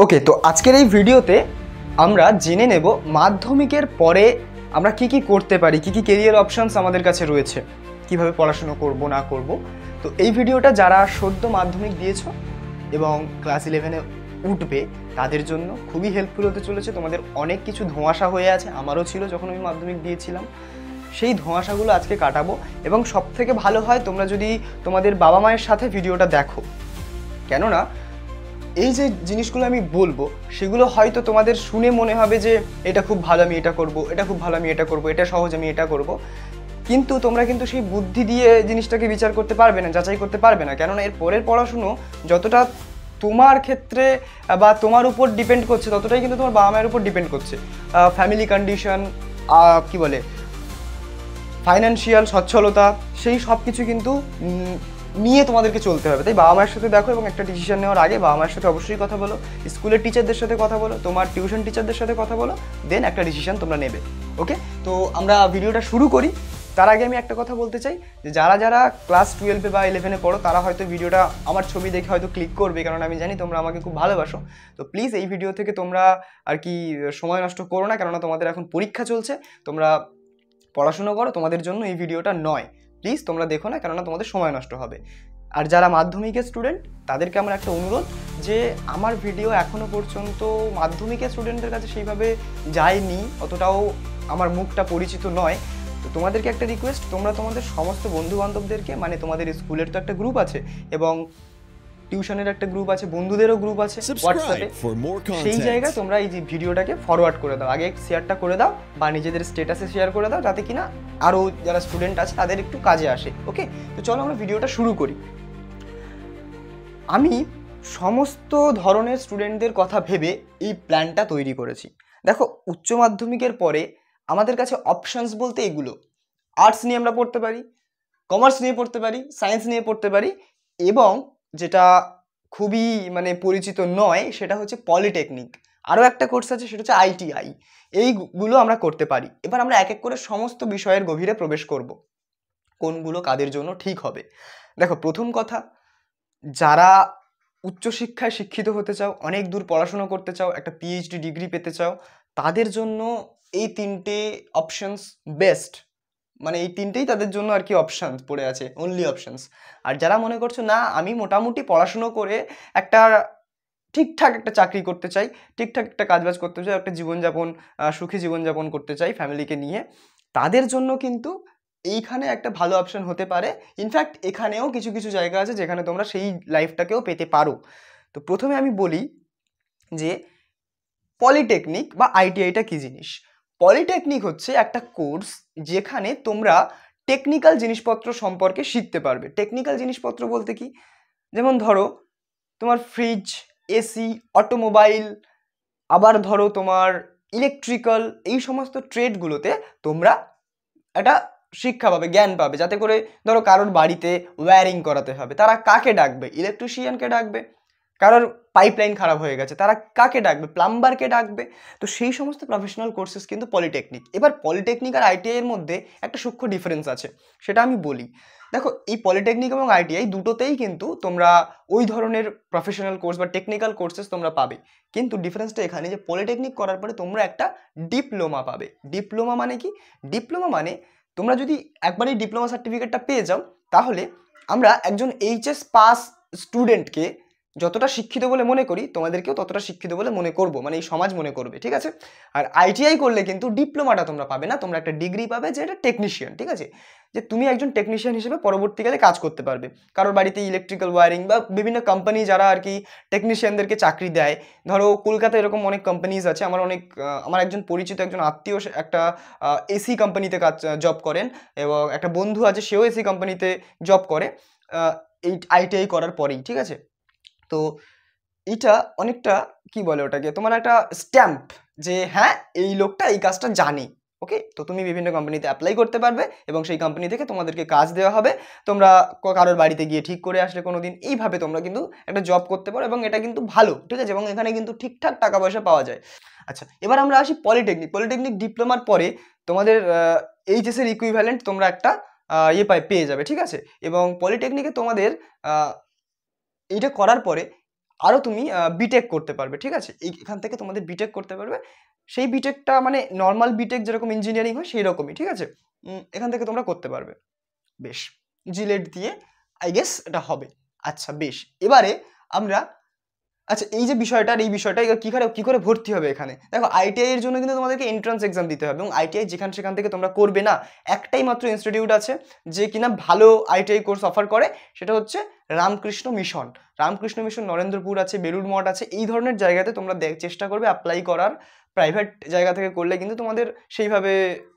ওকে, তো আজকের এই ভিডিওতে আমরা জেনে নেব মাধ্যমিকের পরে আমরা কি কি করতে পারি, কি কি কেরিয়ার অপশনস আমাদের কাছে রয়েছে, কিভাবে পড়াশোনা করব না করব। তো এই ভিডিওটা যারা সদ্য মাধ্যমিক দিয়েছো এবং ক্লাস 11-এ উঠবে তাদের জন্য খুবই হেল্পফুল হতে চলেছে। তোমাদের অনেক কিছু ধোঁয়াশা হয়ে আছে, আমারও ছিল যখন আমি মাধ্যমিক দিয়েছিলাম। সেই ধোঁয়াশাগুলো আজকে কাটাবো এবং সবথেকে ভালো হয় তোমরা যদি তোমাদের বাবা মায়ের সাথে ভিডিওটা দেখো, কেননা এই যে জিনিসগুলো আমি বলবো সেগুলো হয়তো তোমাদের শুনে মনে হবে যে এটা খুব ভালো, আমি এটা করব, এটা খুব ভালো, আমি এটা করব, এটা সহজ, আমি এটা করব, কিন্তু তোমরা কিন্তু সেই বুদ্ধি দিয়ে জিনিসটাকে বিচার করতে পারবে না, যাচাই করতে পারবে না। কেননা এর পরের পড়াশুনো যতটা তোমার ক্ষেত্রে বা তোমার উপর ডিপেন্ড করছে ততটাই কিন্তু তোমার বাবা মায়ের উপর ডিপেন্ড করছে। ফ্যামিলি কন্ডিশন, কি বলে, ফাইন্যান্সিয়াল সচ্ছলতা, সেই সব কিছু কিন্তু নিয়ে তোমাদেরকে চলতে হবে। তাই বাবা মায়ের সাথে দেখো এবং একটা ডিসিশন নেওয়ার আগে বাবা মায়ের সাথে অবশ্যই কথা বলো, স্কুলের টিচারদের সাথে কথা বলো, তোমার টিউশন টিচারদের সাথে কথা বলো, দেন একটা ডিসিশন তোমরা নেবে। ওকে, তো আমরা ভিডিওটা শুরু করি। তার আগে আমি একটা কথা বলতে চাই যে যারা যারা ক্লাস 12-এ বা 11-এ পড়ো তারা হয়তো ভিডিওটা আমার ছবি দেখে হয়তো ক্লিক করবে, কারণ আমি জানি তোমরা আমাকে খুব ভালোবাসো। তো প্লিজ এই ভিডিও থেকে তোমরা আর কি সময় নষ্ট করো না, কেননা তোমাদের এখন পরীক্ষা চলছে, তোমরা পড়াশুনো করো, তোমাদের জন্য এই ভিডিওটা নয়। প্লিজ তোমরা দেখো না, কেননা তোমাদের সময় নষ্ট হবে। আর যারা মাধ্যমিকের স্টুডেন্ট তাদেরকে আমার একটা অনুরোধ যে আমার ভিডিও এখনও পর্যন্ত মাধ্যমিকের স্টুডেন্টদের কাছে সেইভাবে যায়নি, অতটাও আমার মুখটা পরিচিত নয়। তো তোমাদেরকে একটা রিকোয়েস্ট, তোমরা তোমাদের সমস্ত বন্ধু বান্ধবদেরকে, মানে তোমাদের স্কুলের তো একটা গ্রুপ আছে এবং টিউশনের একটা গ্রুপ আছে, বন্ধুদেরও গ্রুপ আছে হোয়াটসঅ্যাপে, সেই জায়গায় তোমরা এই যে ভিডিওটাকে ফরওয়ার্ড করে দাও, আগে শেয়ারটা করে দাও বা নিজেদের স্ট্যাটাসে শেয়ার করে দাও, যাতে কিনা আরও যারা স্টুডেন্ট আছে তাদের একটু কাজে আসে। ওকে, তো চলো আমরা ভিডিওটা শুরু করি। আমি সমস্ত ধরনের স্টুডেন্টদের কথা ভেবে এই প্ল্যানটা তৈরি করেছি। দেখো, উচ্চ মাধ্যমিকের পরে আমাদের কাছে অপশানস বলতে এগুলো: আর্টস নিয়ে আমরা পড়তে পারি, কমার্স নিয়ে পড়তে পারি, সায়েন্স নিয়ে পড়তে পারি, এবং যেটা খুবই মানে পরিচিত নয় সেটা হচ্ছে পলিটেকনিক। আরও একটা কোর্স আছে সেটা হচ্ছে ITI। এইগুলো আমরা করতে পারি। এবার আমরা এক এক করে সমস্ত বিষয়ের গভীরে প্রবেশ করব, কোনগুলো কাদের জন্য ঠিক হবে। দেখো, প্রথম কথা, যারা উচ্চশিক্ষায় শিক্ষিত হতে চাও, অনেক দূর পড়াশুনো করতে চাও, একটা PhD ডিগ্রি পেতে চাও, তাদের জন্য এই তিনটে অপশনস বেস্ট। মানে এই তিনটেই তাদের জন্য আর কি অপশানস পড়ে আছে, অনলি অপশানস। আর যারা মনে করছো না আমি মোটামুটি পড়াশুনো করে একটা ঠিকঠাক একটা চাকরি করতে চাই, ঠিকঠাক একটা কাজবাজ করতে চাই, একটা জীবনযাপন, সুখী জীবনযাপন করতে চাই ফ্যামিলিকে নিয়ে, তাদের জন্য কিন্তু এইখানে একটা ভালো অপশান হতে পারে। ইনফ্যাক্ট এখানেও কিছু কিছু জায়গা আছে যেখানে তোমরা সেই লাইফটাকেও পেতে পারো। তো প্রথমে আমি বলি যে পলিটেকনিক বা ITIটা কী জিনিস। পলিটেকনিক হচ্ছে একটা কোর্স যেখানে তোমরা টেকনিক্যাল জিনিসপত্র সম্পর্কে শিখতে পারবে। টেকনিক্যাল জিনিসপত্র বলতে কি, যেমন ধরো তোমার ফ্রিজ, AC, অটোমোবাইল, আবার ধরো তোমার ইলেকট্রিক্যাল, এই সমস্ত ট্রেডগুলোতে তোমরা একটা শিক্ষা পাবে, জ্ঞান পাবে, যাতে করে ধরো কারোর বাড়িতে ওয়্যারিং করাতে হবে, তারা কাকে ডাকবে? ইলেকট্রিশিয়ানকে ডাকবে। কারোর পাইপলাইন খারাপ হয়ে গেছে, তারা কাকে ডাকবে? প্লাম্বারকে ডাকবে। তো সেই সমস্ত প্রফেশনাল কোর্সেস কিন্তু পলিটেকনিক। এবার পলিটেকনিক আর ITI এর মধ্যে একটা সূক্ষ্ম ডিফারেন্স আছে, সেটা আমি বলি। দেখো, এই পলিটেকনিক এবং ITI দুটোতেই কিন্তু তোমরা ওই ধরনের প্রফেশনাল কোর্স বা টেকনিক্যাল কোর্সেস তোমরা পাবে, কিন্তু ডিফারেন্সটা এখানে যে পলিটেকনিক করার পরে তোমরা একটা ডিপ্লোমা পাবে। ডিপ্লোমা মানে কি? ডিপ্লোমা মানে তোমরা যদি একবারই ডিপ্লোমা সার্টিফিকেটটা পেয়ে যাও, তাহলে আমরা একজন HS পাস স্টুডেন্টকে যতটা শিক্ষিত বলে মনে করি তোমাদেরকেও ততটা শিক্ষিত বলে মনে করব, মানে এই সমাজ মনে করবে, ঠিক আছে? আর ITI করলে কিন্তু ডিপ্লোমাটা তোমরা পাবে না, তোমরা একটা ডিগ্রি পাবে যে এটা টেকনিশিয়ান, ঠিক আছে? যে তুমি একজন টেকনিশিয়ান হিসেবে পরবর্তীকালে কাজ করতে পারবে কারোর বাড়িতে ইলেকট্রিক্যাল ওয়্যারিং, বা বিভিন্ন কোম্পানি যারা আর কি টেকনিশিয়ানদেরকে চাকরি দেয়। ধরো কলকাতায় এরকম অনেক কোম্পানিজ আছে, আমার একজন পরিচিত একজন আত্মীয় একটা AC কোম্পানিতে জব করেন, এবং একটা বন্ধু আছে সেও AC কোম্পানিতে জব করে এই ITI করার পরেই, ঠিক আছে? তো এটা অনেকটা কি বলে ওটাকে, তোমার একটা স্ট্যাম্প যে হ্যাঁ এই লোকটা এই কাজটা জানে। ওকে, তো তুমি বিভিন্ন কোম্পানিতে অ্যাপ্লাই করতে পারবে এবং সেই কোম্পানি থেকে তোমাদেরকে কাজ দেওয়া হবে, তোমরা কারোর বাড়িতে গিয়ে ঠিক করে আসলে কোনো দিন, এইভাবে তোমরা কিন্তু একটা জব করতে পারো, এবং এটা কিন্তু ভালো, ঠিক আছে? এবং এখানে কিন্তু ঠিকঠাক টাকা পয়সা পাওয়া যায়। আচ্ছা, এবার আমরা আসি পলিটেকনিক। পলিটেকনিক ডিপ্লোমার পরে তোমাদের HS এর ইকুইভ্যালেন্ট তোমরা একটা পেয়ে যাবে, ঠিক আছে? এবং পলিটেকনিকে তোমাদের এইটা করার পরে আরও তুমি বিটেক করতে পারবে, ঠিক আছে? এখান থেকে তোমাদের বিটেক করতে পারবে। সেই বিটেকটা মানে নর্মাল বিটেক যেরকম ইঞ্জিনিয়ারিং হয় সেই রকমই, ঠিক আছে? এখান থেকে তোমরা করতে পারবে। বেশ, জিলেট দিয়ে আই গেস এটা হবে। আচ্ছা বেশ, এবারে আমরা আচ্ছা এই যে বিষয়টা আর এই বিষয়টা কি করে ভর্তি হবে এখানে? দেখো আইটিআই এর জন্য কিন্তু তোমাদেরকে এন্ট্রান্স এক্সাম দিতে হবে, এবং আইটিআই সেখান থেকে তোমরা করবে না, একটাই মাত্র ইনস্টিটিউট আছে যে কিনা ভালো আইটিআই কোর্স অফার করে, সেটা হচ্ছে রামকৃষ্ণ মিশন। রামকৃষ্ণ মিশন নরেন্দ্রপুর আছে, বেলুড় মঠ আছে, এই ধরনের জায়গাতে তোমরা চেষ্টা করবে অ্যাপ্লাই করার। প্রাইভেট জায়গা থেকে করলে কিন্তু তোমাদের সেইভাবে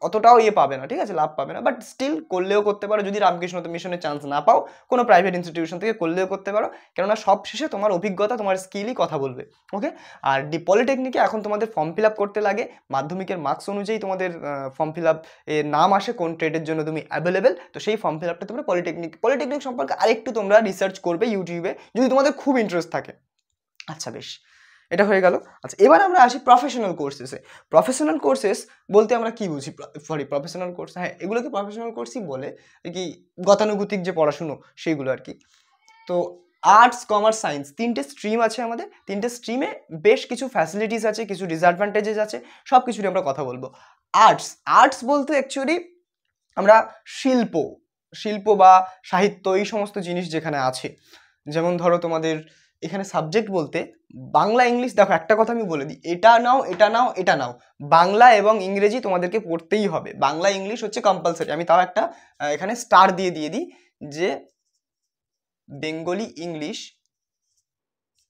অতটাও পাবে না, ঠিক আছে, লাভ পাবে না, বাট স্টিল করলেও করতে পারো। যদি রামকৃষ্ণ মিশনের চান্স না পাও, কোনো প্রাইভেট ইনস্টিটিউশন থেকে করলেও করতে পারো, কেননা সব শেষে তোমার অভিজ্ঞতা, তোমার স্কিলই কথা বলবে। ওকে, আর পলিটেকনিকে এখন তোমাদের ফর্ম ফিল আপ করতে লাগে মাধ্যমিকের মার্কস অনুযায়ী, তোমাদের ফর্ম ফিল আপ এর নাম আসে কোন ট্রেডের জন্য তুমি অ্যাভেলেবেল, তো সেই ফর্ম ফিল আপটা তোমরা পলিটেকনিক সম্পর্কে আরেকটু তোমরা রিসার্চ করবে ইউটিউবে, যদি তোমাদের খুব ইন্টারেস্ট থাকে। আচ্ছা বেশ, এটা হয়ে গেল। আচ্ছা এবার আমরা আসি প্রফেশনাল কোর্সেসে। প্রফেশনাল কোর্সেস বলতে আমরা কি বুঝি? প্রফেশনাল কোর্স, হ্যাঁ এগুলোকে প্রফেশনাল কোর্সই বলে, কি গতানুগতিক যে পড়াশুনো সেইগুলো আর কি। তো আর্টস, কমার্স, সায়েন্স তিনটে স্ট্রিম আছে আমাদের, তিনটে স্ট্রিমে বেশ কিছু ফ্যাসিলিটিস আছে, কিছু ডিসঅ্যাডভান্টেজেস আছে, সব কিছুরই আমরা কথা বলবো। আর্টস বলতে অ্যাকচুয়ালি আমরা শিল্প বা সাহিত্য এই সমস্ত জিনিস যেখানে আছে, যেমন ধরো তোমাদের এখানে সাবজেক্ট বলতে বাংলা, ইংলিশ, দেখো একটা কথা আমি বলে দিই, এটা নাও এটা নাও এটা নাও, বাংলা এবং ইংরেজি তোমাদেরকে পড়তেই হবে। বাংলা ইংলিশ হচ্ছে কম্পালসারি। আমি তাও একটা এখানে স্টার দিয়ে দিই যে বেঙ্গলি ইংলিশ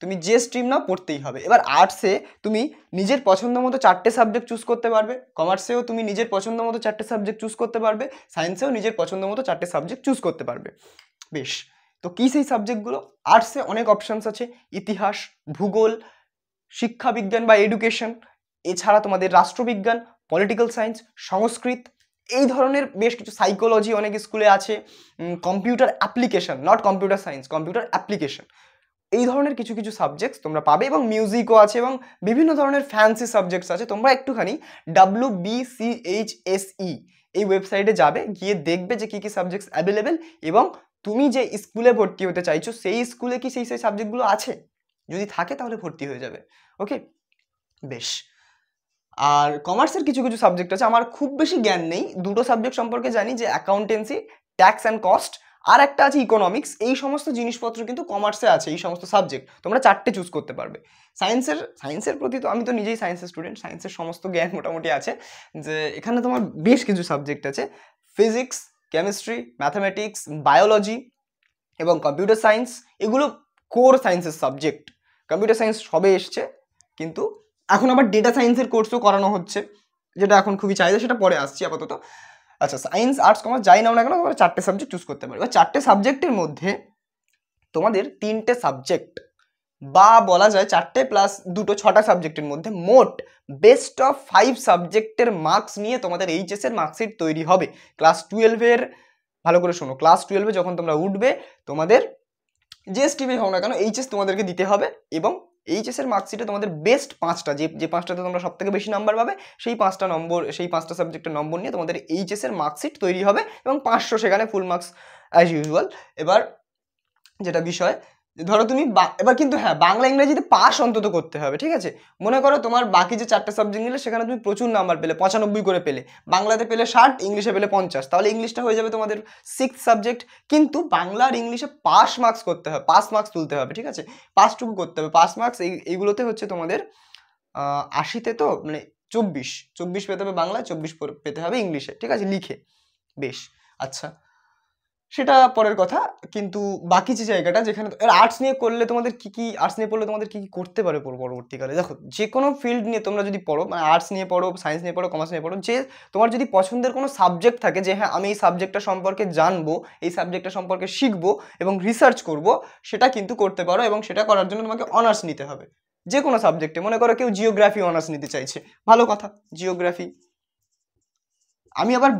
তুমি যে স্ট্রিম নাও পড়তেই হবে। এবার আর্টসে তুমি নিজের পছন্দ মতো 4টে সাবজেক্ট চুজ করতে পারবে, কমার্সেও তুমি নিজের পছন্দ মতো 4টে সাবজেক্ট চুজ করতে পারবে, সায়েন্সেও নিজের পছন্দ মতো 4টে সাবজেক্ট চুজ করতে পারবে। বেশ, তো কী সেই সাবজেক্টগুলো? আর্টসে অনেক অপশানস আছে, ইতিহাস, ভূগোল, শিক্ষাবিজ্ঞান বা এডুকেশন, এছাড়া তোমাদের রাষ্ট্রবিজ্ঞান, পলিটিক্যাল সায়েন্স, সংস্কৃত, এই ধরনের বেশ কিছু, সাইকোলজি অনেক স্কুলে আছে, computer application, not computer science, computer application, এই ধরনের কিছু কিছু সাবজেক্টস তোমরা পাবে, এবং মিউজিকও আছে, এবং বিভিন্ন ধরনের ফ্যান্সি সাবজেক্টস আছে। তোমরা একটুখানি WBCHSE এই ওয়েবসাইটে যাবে, গিয়ে দেখবে যে কী কী সাবজেক্টস অ্যাভেলেবেল, এবং তুমি যে স্কুলে ভর্তি হতে চাইছো সেই স্কুলে কি সেই সাবজেক্টগুলো আছে, যদি থাকে তাহলে ভর্তি হয়ে যাবে। ওকে বেশ, আর কমার্সের কিছু কিছু সাবজেক্ট আছে, আমার খুব বেশি জ্ঞান নেই, দুটো সাবজেক্ট সম্পর্কে জানি, যে অ্যাকাউন্টেন্সি, ট্যাক্স অ্যান্ড কস্ট, আর একটা আছে ইকোনমিক্স। এই সমস্ত জিনিসপত্র কিন্তু কমার্সে আছে, এই সমস্ত সাবজেক্ট তোমরা 4টে চুজ করতে পারবে। সায়েন্সের প্রতি তো আমি তো নিজেই সায়েন্সের স্টুডেন্ট, সায়েন্সের সমস্ত জ্ঞান মোটামুটি আছে, যে এখানে তোমার বেশ কিছু সাবজেক্ট আছে, ফিজিক্স, কেমিস্ট্রি, ম্যাথামেটিক্স, বায়োলজি এবং কম্পিউটার সায়েন্স, এগুলো কোর সায়েন্সের সাবজেক্ট। কম্পিউটার সায়েন্স সবে এসছে, কিন্তু এখন আবার ডেটা সায়েন্সের কোর্সও করানো হচ্ছে, যেটা এখন খুবই চাহিদা, সেটা পরে আসছি আপাতত। আচ্ছা সায়েন্স, আর্টস, কমার্স যাই নাও না কেন, তোমরা 4টে সাবজেক্ট চুজ করতে পারবে। এবার 4টে সাবজেক্টের মধ্যে তোমাদের 3টে সাবজেক্ট, বা বলা যায় 4টে প্লাস 2টো 6টা সাবজেক্টের মধ্যে মোট বেস্ট অফ 5 সাবজেক্টের মার্কস নিয়ে তোমাদের এইচএসের মার্কশিট তৈরি হবে। ক্লাস 12-এর, ভালো করে শোনো, ক্লাস 12-এ যখন তোমরা উঠবে, তোমাদের যে স্ট্রিমে হোক না কেন এইচএস তোমাদেরকে দিতে হবে, এবং এইচএসের মার্কশিটে তোমাদের বেস্ট 5টা, যে 5টাতে তোমরা সব থেকে বেশি নাম্বার পাবে, সেই 5টা সাবজেক্টের নম্বর নিয়ে তোমাদের এইচএসের মার্কশিট তৈরি হবে, এবং 500 সেখানে ফুল মার্কস অ্যাজ ইউজুয়াল। এবার যেটা বিষয়, ধরো তুমি এবার কিন্তু হ্যাঁ, বাংলা ইংরেজিতে পাস অন্তত করতে হবে, ঠিক আছে? মনে করো তোমার বাকি যে 4টে সাবজেক্ট নিলে সেখানে তুমি প্রচুর নাম্বার পেলে, 95 করে পেলে, বাংলাতে পেলে 60, ইংলিশে পেলে 50, তাহলে ইংলিশটা হয়ে যাবে তোমাদের 6th সাবজেক্ট। কিন্তু বাংলা আর ইংলিশে পাস মার্কস করতে হবে, পাস মার্কস তুলতে হবে, ঠিক আছে? পাসটুকু করতে হবে, পাস মার্কস এইগুলোতে হচ্ছে তোমাদের 80তে তো মানে 24 পেতে হবে বাংলায়, 24 পেতে হবে ইংলিশে, ঠিক আছে, লিখে। বেশ, আচ্ছা সেটা পরের কথা, কিন্তু বাকি যে জায়গাটা যেখানে আর্টস নিয়ে করলে তোমাদের আর্টস নিয়ে পড়লে তোমাদের কি করতে পারে পরবর্তীকালে, দেখো যে কোনো ফিল্ড নিয়ে তোমরা যদি পড়ো, মানে আর্টস নিয়ে পড়ো, সায়েন্স নিয়ে পড়ো, কমার্স নিয়ে পড়ো, যে তোমার যদি পছন্দের কোনো সাবজেক্ট থাকে, যে হ্যাঁ আমি এই সাবজেক্টটা সম্পর্কে জানবো, এই সাবজেক্টটা সম্পর্কে শিখবো এবং রিসার্চ করব, সেটা কিন্তু করতে পারো, এবং সেটা করার জন্য তোমাকে অনার্স নিতে হবে যে কোনো সাবজেক্টে। মনে করো কেউ জিওগ্রাফি অনার্স নিতে চাইছে, ভালো কথা, জিওগ্রাফি। আমি আবার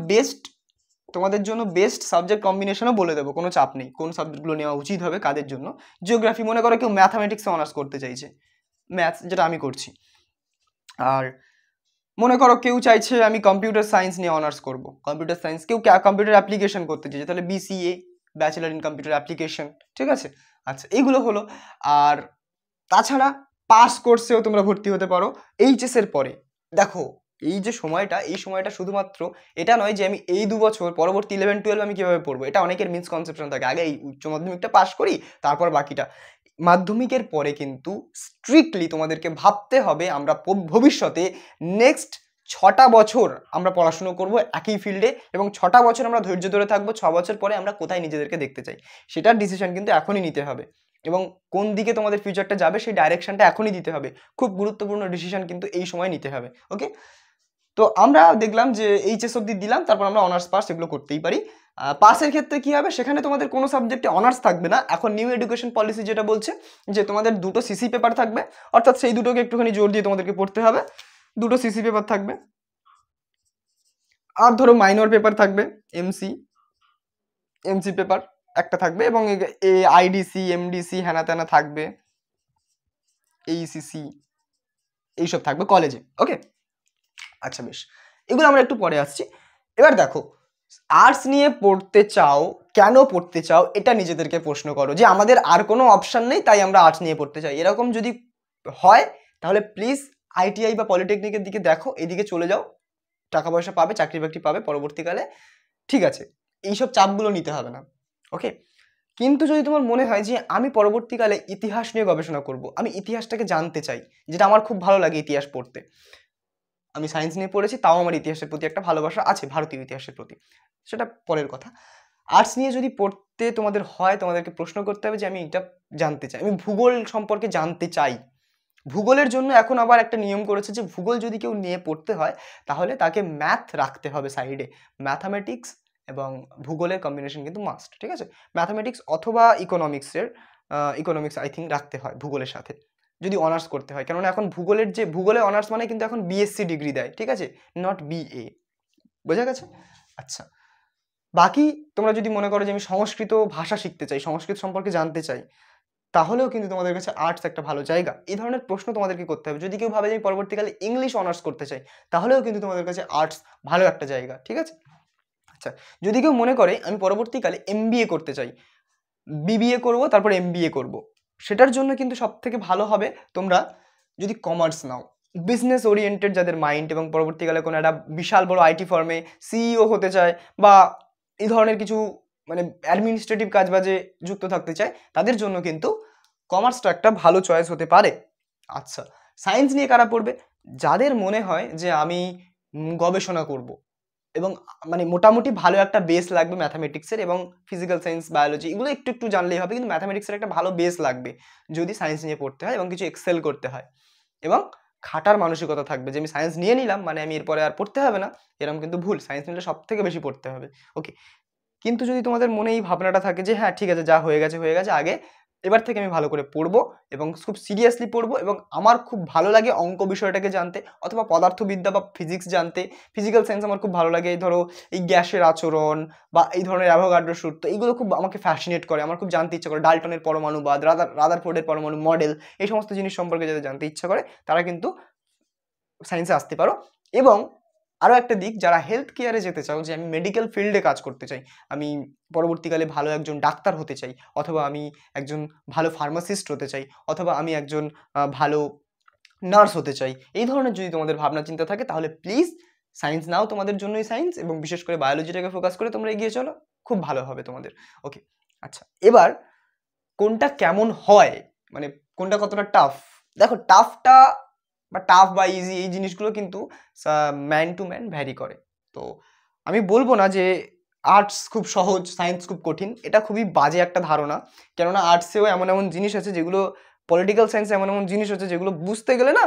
তোমাদের জন্য বেস্ট সাবজেক্ট কম্বিনেশনও বলে দেবো, কোনো চাপ নেই, কোন সাবজেক্টগুলো নেওয়া উচিত হবে কাদের জন্য। জিওগ্রাফি, মনে করো কেউ ম্যাথামেটিক্সে অনার্স করতে চাইছে, ম্যাথস, যেটা আমি করছি। আর মনে করো কেউ চাইছে আমি কম্পিউটার সায়েন্স নিয়ে অনার্স করব, কম্পিউটার সায়েন্স, কেউ কম্পিউটার অ্যাপ্লিকেশন করতে চাইছে, তাহলে BCA, bachelor in computer application, ঠিক আছে? আচ্ছা এইগুলো হলো। আর তাছাড়া পাস কোর্সেও তোমরা ভর্তি হতে পারো এইচএস এর পরে। দেখো এই যে সময়টা, এই সময়টা শুধুমাত্র এটা নয় যে আমি এই 2 বছর পরবর্তী 11-12 আমি কিভাবে পড়বো, এটা অনেকের মিসকনসেপশন থাকে, আগে এই উচ্চ মাধ্যমিকটা পাস করি তারপর বাকিটা। মাধ্যমিকের পরে কিন্তু স্ট্রিক্টলি তোমাদেরকে ভাবতে হবে আমরা ভবিষ্যতে নেক্সট 6টা বছর আমরা পড়াশুনো করব একই ফিল্ডে, এবং 6টা বছর আমরা ধৈর্য ধরে থাকবো, 6 বছর পরে আমরা কোথায় নিজেদেরকে দেখতে চাই সেটার ডিসিশন কিন্তু এখনই নিতে হবে, এবং কোন দিকে তোমাদের ফিউচারটা যাবে সেই ডাইরেকশনটা এখনই দিতে হবে। খুব গুরুত্বপূর্ণ ডিসিশন কিন্তু এই সময় নিতে হবে। ওকে, তো আমরা দেখলাম যে এইচএস অবধি দিলাম, তারপর আমরা অনার্স পাস এগুলো করতেই পারি। পাসের ক্ষেত্রে কি হবে, সেখানে তোমাদের কোনো সাবজেক্টে অনার্স থাকবে না। এখন নিউ এডুকেশন পলিসি যেটা বলছে যে তোমাদের 2টো সিসি পেপার থাকবে, অর্থাৎ সেই দুটোকে একটুখানি জোর দিয়ে তোমাদেরকে পড়তে হবে। 2টো সিসি পেপার থাকবে, আর ধরো মাইনর পেপার থাকবে, এমসি পেপার একটা থাকবে, এবং আইডিসি এমডিসি হ্যানা ত্যানা থাকবে, এইসিসি এইসব থাকবে কলেজে। ওকে, আচ্ছা বেশ, এগুলো আমরা একটু পরে আসছি। এবার দেখো, আর্টস নিয়ে পড়তে চাও, কেন পড়তে চাও এটা নিজেদেরকে প্রশ্ন করো, যে আমাদের আর কোনো অপশন নেই তাই আমরা আর্টস নিয়ে পড়তে চাই। এরকম যদি হয় তাহলে প্লিজ আইটিআই বা পলিটেকনিকের দিকে দেখো, এদিকে চলে যাও, টাকা পয়সা পাবে, চাকরি বাকরি পাবে পরবর্তীকালে, ঠিক আছে, এইসব চাপগুলো নিতে হবে না। ওকে, কিন্তু যদি তোমার মনে হয় যে আমি পরবর্তীকালে ইতিহাস নিয়ে গবেষণা করব, আমি ইতিহাসটাকে জানতে চাই, যেটা আমার খুব ভালো লাগে ইতিহাস পড়তে, আমি সায়েন্স নিয়ে পড়েছি তাও আমার ইতিহাসের প্রতি একটা ভালোবাসা আছে, ভারতীয় ইতিহাসের প্রতি, সেটা পরের কথা। আর্টস নিয়ে যদি পড়তে তোমাদের হয়, তোমাদেরকে প্রশ্ন করতে হবে যে আমি এটা জানতে চাই, আমি ভূগোল সম্পর্কে জানতে চাই। ভূগোলের জন্য এখন আবার একটা নিয়ম করেছে যে ভূগোল যদি কেউ নিয়ে পড়তে হয় তাহলে তাকে ম্যাথ রাখতে হবে সাইডে, ম্যাথামেটিক্স এবং ভূগোলের কম্বিনেশন কিন্তু মাস্ট, ঠিক আছে, ম্যাথামেটিক্স অথবা ইকোনমিক্স আই থিঙ্ক রাখতে হয় ভূগোলের সাথে যদি অনার্স করতে হয়, কেননা এখন ভূগোলের যে ভূগোলে অনার্স মানে কিন্তু এখন বিএসসি ডিগ্রি দেয়, ঠিক আছে, নট বিএ, বোঝা গেছে। আচ্ছা, বাকি তোমরা যদি মনে করো যে আমি সংস্কৃত ভাষা শিখতে চাই, সংস্কৃত সম্পর্কে জানতে চাই, তাহলেও কিন্তু তোমাদের কাছে আর্টস একটা ভালো জায়গা। এই ধরনের প্রশ্ন তোমাদেরকে করতে হবে। যদি কেউ ভাবে যে আমি পরবর্তীকালে ইংলিশ অনার্স করতে চাই, তাহলেও কিন্তু তোমাদের কাছে আর্টস ভালো একটা জায়গা, ঠিক আছে। আচ্ছা, যদি কেউ মনে করে আমি পরবর্তীকালে এমবিএ করতে চাই, বিবিএ করব তারপর এমবিএ করব, সেটার জন্য কিন্তু সব থেকে ভালো হবে তোমরা যদি কমার্স নাও, বিজনেস ওরিয়েন্টেড যাদের মাইন্ড, এবং পরবর্তীকালে কোনো একটা বিশাল বড় আইটি ফার্মে সিইও হতে চায়, বা এই ধরনের কিছু মানে অ্যাডমিনিস্ট্রেটিভ কাজবাজে যুক্ত থাকতে চায়, তাদের জন্য কিন্তু কমার্সটা একটা ভালো চয়েস হতে পারে। আচ্ছা, সায়েন্স নিয়ে কারা পড়বে, যাদের মনে হয় যে আমি গবেষণা করব, এবং মানে মোটামুটি ভালো একটা বেস লাগবে ম্যাথামেটিক্সের, এবং ফিজিক্যাল সায়েন্স বায়োলজি এগুলো একটু একটু জানলেই হবে, কিন্তু ম্যাথামেটিক্সের একটা ভালো বেস লাগবে যদি সায়েন্স নিয়ে পড়তে হয় এবং কিছু এক্সেল করতে হয়, এবং খাটার মানসিকতা থাকবে যে আমি সায়েন্স নিয়ে নিলাম মানে আমি এরপরে আর পড়তে হবে না, এরকম কিন্তু ভুল, সায়েন্স নিলে সব থেকে বেশি পড়তে হবে। ওকে, কিন্তু যদি তোমাদের মনে এই ভাবনাটা থাকে যে হ্যাঁ ঠিক আছে, যা হয়ে গেছে হয়ে গেছে, আগে এবার থেকে আমি ভালো করে পড়বো এবং খুব সিরিয়াসলি পড়বো, এবং আমার খুব ভালো লাগে অঙ্ক বিষয়টাকে জানতে, অথবা পদার্থবিদ্যা বা ফিজিক্স জানতে, ফিজিক্যাল সায়েন্স আমার খুব ভালো লাগে, এই ধরো এই গ্যাসের আচরণ বা এই ধরনের অ্যাভোগাড্রো সূত্র, এইগুলো খুব আমাকে ফ্যাসিনেট করে, আমার খুব জানতে ইচ্ছা করে, ডাল্টনের পরমাণুবাদ, রাদারফোর্ডের পরমাণু মডেল, এই সমস্ত জিনিস সম্পর্কে যাদের জানতে ইচ্ছা করে তারা কিন্তু সায়েন্সে আসতে পারো। এবং আরও একটা দিক, যারা হেলথ কেয়ারে যেতে চাও, যে আমি মেডিকেল ফিল্ডে কাজ করতে চাই, আমি পরবর্তীকালে ভালো একজন ডাক্তার হতে চাই, অথবা আমি একজন ভালো ফার্মাসিস্ট হতে চাই, অথবা আমি একজন ভালো নার্স হতে চাই, এই ধরনের যদি তোমাদের ভাবনা চিন্তা থাকে তাহলে প্লিজ সায়েন্স নাও, তোমাদের জন্যই সায়েন্স, এবং বিশেষ করে বায়োলজিটাকে ফোকাস করে তোমরা এগিয়ে চলো, খুব ভালো হবে তোমাদের। ওকে, আচ্ছা, এবার কোনটা কেমন হয়, মানে কোনটা কতটা টাফ, দেখো টাফটা বা টাফ বা ইজি এই জিনিসগুলো কিন্তু ম্যান টু ম্যান ভ্যারি করে। তো আমি বলবো না যে আর্টস খুব সহজ সায়েন্স খুব কঠিন, এটা খুবই বাজে একটা ধারণা, কেননা আর্টসেও এমন এমন জিনিস আছে যেগুলো, পলিটিক্যাল সায়েন্সে এমন এমন জিনিস আছে যেগুলো বুঝতে গেলে না